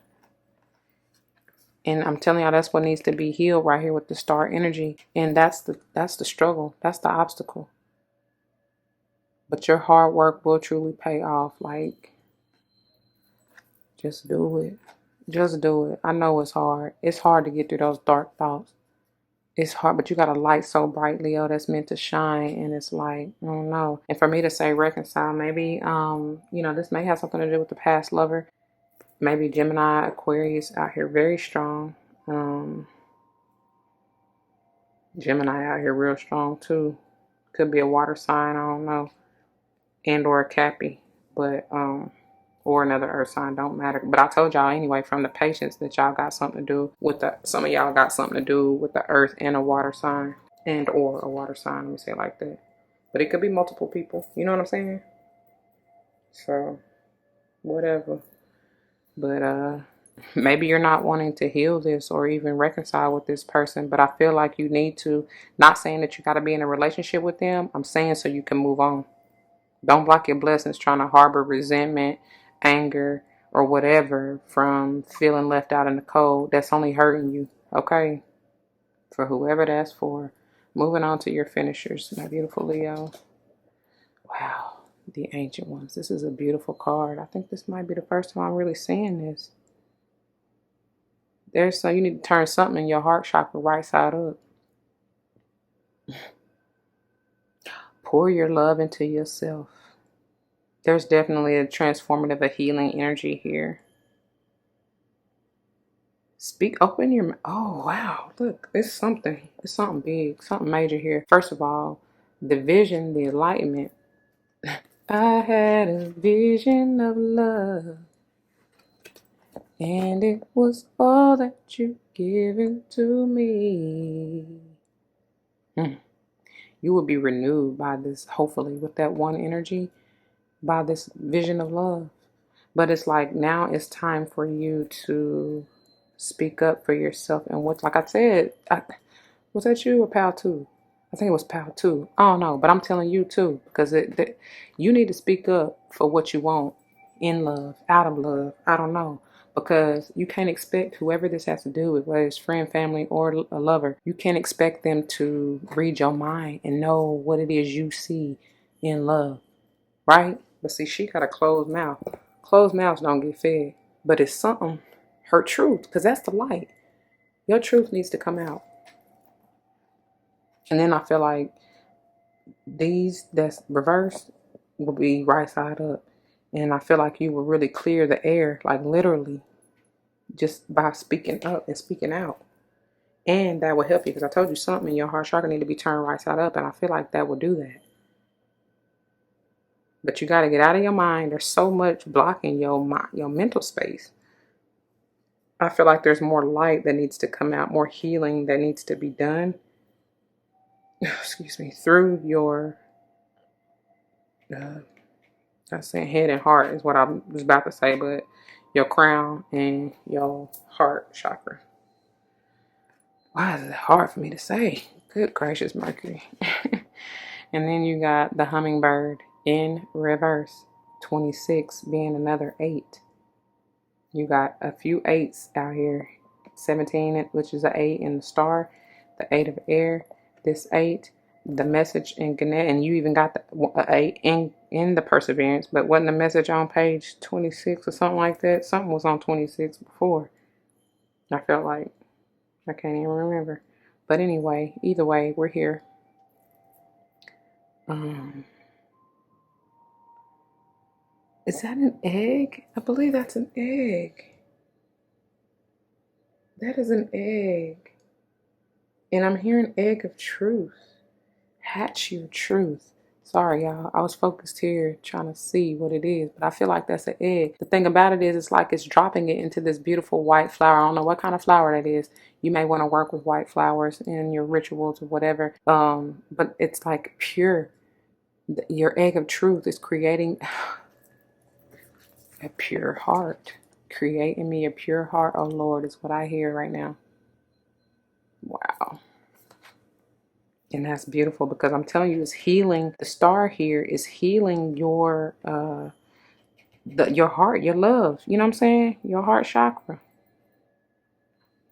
And I'm telling y'all, that's what needs to be healed right here with the star energy. And that's the struggle. That's the obstacle. But your hard work will truly pay off. Like, just do it. Just do it. I know it's hard. It's hard to get through those dark thoughts. It's hard, but you got a light so bright, Leo, that's meant to shine. And it's like, I don't know. And for me to say reconcile, maybe, this may have something to do with the past lover. Maybe Gemini, Aquarius out here very strong. Gemini out here real strong too. Could be a water sign, I don't know. And or a Cappy. But, or another earth sign, don't matter. But I told y'all anyway from the patience that y'all got something to do with some of y'all got something to do with the earth and a water sign. And or a water sign, let me say it like that. But it could be multiple people. You know what I'm saying? So, whatever. But maybe you're not wanting to heal this or even reconcile with this person, but I feel like you need to. Not saying that you got to be in a relationship with them. I'm saying so you can move on. Don't block your blessings trying to harbor resentment, anger, or whatever from feeling left out in the cold. That's only hurting you, okay? For whoever that's for. Moving on to your finishers, my beautiful Leo. Wow, the Ancient Ones. This is a beautiful card. I think this might be the first time I'm really seeing this. You need to turn something in your heart chakra right side up. Pour your love into yourself. There's definitely a transformative, a healing energy here. Open your, oh wow, look, it's something big, something major here. First of all, the vision, the enlightenment. I had a vision of love, and it was all that you've given to me. You will be renewed by this, hopefully, with that one energy, by this vision of love. But it's like now it's time for you to speak up for yourself and what, like I said, was that you or Pal 2? I think it was Pal too. I don't know, but I'm telling you too, because you need to speak up for what you want in love, out of love. I don't know, because you can't expect whoever this has to do with, whether it's friend, family, or a lover, you can't expect them to read your mind and know what it is you see in love, right? But see, she got a closed mouth. Closed mouths don't get fed, but it's something, her truth, because that's the light. Your truth needs to come out. And then I feel like these that's reversed will be right side up. And I feel like you will really clear the air, like literally, just by speaking up and speaking out. And that will help you, because I told you something in your heart chakra need to be turned right side up. And I feel like that will do that. But you got to get out of your mind. There's so much blocking your mind, your mental space. I feel like there's more light that needs to come out, more healing that needs to be done. Excuse me, through your I'm saying head and heart is what I was about to say, but your crown and your heart chakra. Why is it hard for me to say? Good gracious, Mercury. And then you got the hummingbird in reverse, 26 being another 8. You got a few 8s out here. 17, which is an 8 in the star, the 8 of air, this 8, the message in Ganesha, and you even got the 8 in the perseverance, but wasn't the message on page 26 or something like that? Something was on 26 before. I felt like, I can't even remember. But anyway, either way, we're here. Is that an egg? I believe that's an egg. That is an egg. And I'm hearing egg of truth. Hatch your truth. Sorry, y'all. I was focused here trying to see what it is, but I feel like that's an egg. The thing about it is, it's like it's dropping it into this beautiful white flower. I don't know what kind of flower that is. You may want to work with white flowers in your rituals or whatever. But it's like pure. Your egg of truth is creating a pure heart. Create in me a pure heart, oh Lord, is what I hear right now. Wow. And that's beautiful, because I'm telling you, it's healing. The star here is healing your your heart, your love. You know what I'm saying? Your heart chakra,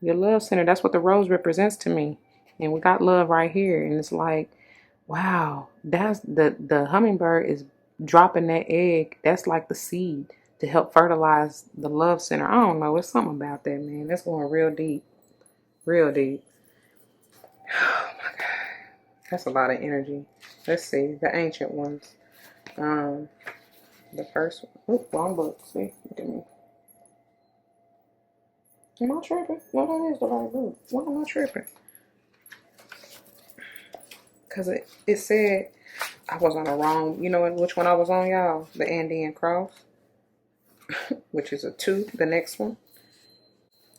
your love center. That's what the rose represents to me. And we got love right here. And it's like, wow, that's the hummingbird is dropping that egg. That's like the seed to help fertilize the love center. I don't know. It's something about that, man. That's going real deep. Real deep. Oh my God. That's a lot of energy. Let's see. The ancient ones. The first one. Oop, wrong book. See? Look at me. Am I tripping? No, that is the right book. Why am I tripping? Because it said I was on the wrong. You know which one I was on, y'all? The Andean Cross. Which is a 2. The next one.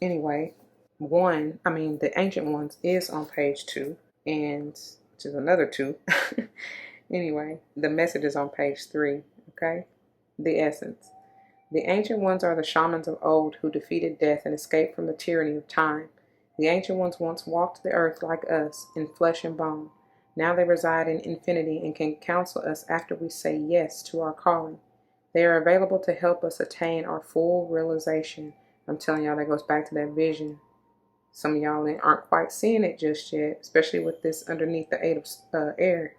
Anyway. The ancient ones is on page 2. And which is another 2. Anyway, the message is on page 3, okay? The essence. The ancient ones are the shamans of old who defeated death and escaped from the tyranny of time. The ancient ones once walked the earth like us, in flesh and bone. Now they reside in infinity and can counsel us after we say yes to our calling. They are available to help us attain our full realization. I'm telling y'all, that goes back to that vision. Some of y'all aren't quite seeing it just yet, especially with this underneath the 8 of air.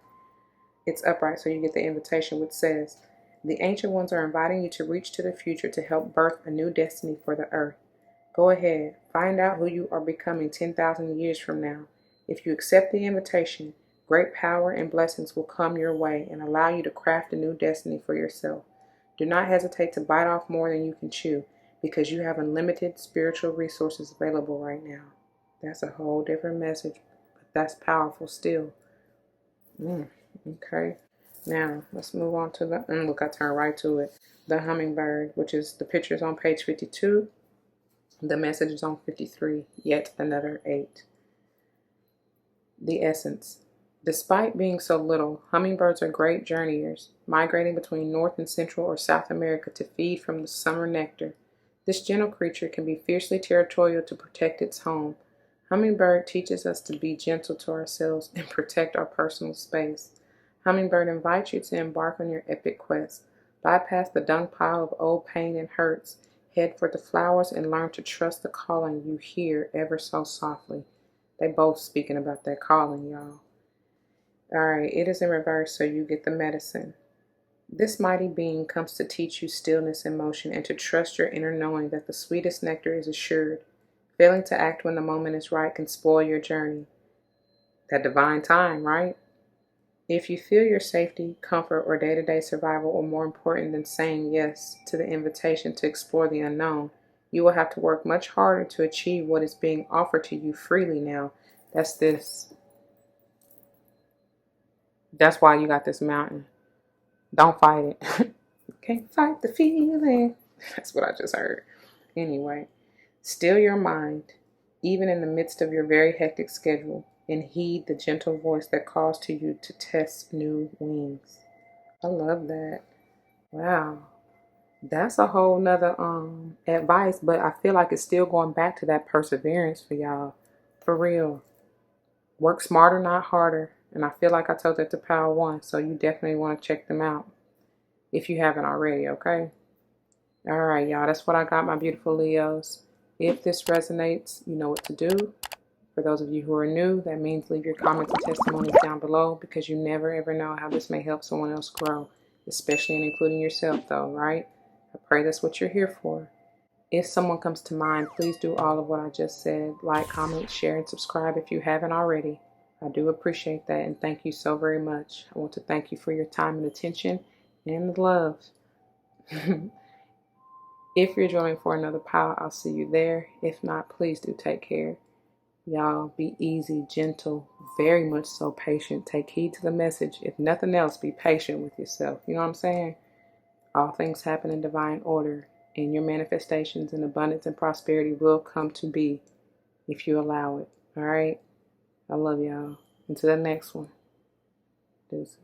It's upright, so you get the invitation, which says, the ancient ones are inviting you to reach to the future to help birth a new destiny for the earth. Go ahead, find out who you are becoming 10,000 years from now. If you accept the invitation, great power and blessings will come your way and allow you to craft a new destiny for yourself. Do not hesitate to bite off more than you can chew, because you have unlimited spiritual resources available right now. That's a whole different message, but that's powerful still. Okay, now let's move on to the, look, I turned right to it. The hummingbird, which is the pictures on page 52. The message is on 53, yet another 8. The essence. Despite being so little, hummingbirds are great journeyers, migrating between North and Central or South America to feed from the summer nectar. This gentle creature can be fiercely territorial to protect its home. Hummingbird teaches us to be gentle to ourselves and protect our personal space. Hummingbird invites you to embark on your epic quest. Bypass the dung pile of old pain and hurts. Head for the flowers and learn to trust the calling you hear ever so softly. They both speaking about that calling, y'all. Alright, it is in reverse, so you get the medicine. This mighty being comes to teach you stillness and motion and to trust your inner knowing that the sweetest nectar is assured. Failing to act when the moment is right can spoil your journey. That divine time, right? If you feel your safety, comfort, or day-to-day survival are more important than saying yes to the invitation to explore the unknown, you will have to work much harder to achieve what is being offered to you freely now. That's this. That's why you got this mountain. Don't fight it. You can't fight the feeling. That's what I just heard. Anyway, still your mind, even in the midst of your very hectic schedule, and heed the gentle voice that calls to you to test new wings. I love that. Wow. That's a whole nother advice, but I feel like it's still going back to that perseverance for y'all. For real. Work smarter, not harder. And I feel like I told that to Power One, so you definitely want to check them out if you haven't already, okay? All right, y'all, that's what I got, my beautiful Leos. If this resonates, you know what to do. For those of you who are new, that means leave your comments and testimonies down below, because you never ever know how this may help someone else grow, especially and including yourself though, right? I pray that's what you're here for. If someone comes to mind, please do all of what I just said. Like, comment, share, and subscribe if you haven't already. I do appreciate that, and thank you so very much. I want to thank you for your time and attention and the love. If you're joining for another pile, I'll see you there. If not, please do take care. Y'all, be easy, gentle, very much so patient. Take heed to the message. If nothing else, be patient with yourself. You know what I'm saying? All things happen in divine order, and your manifestations in abundance and prosperity will come to be if you allow it. All right? I love y'all. Until the next one. Deuces.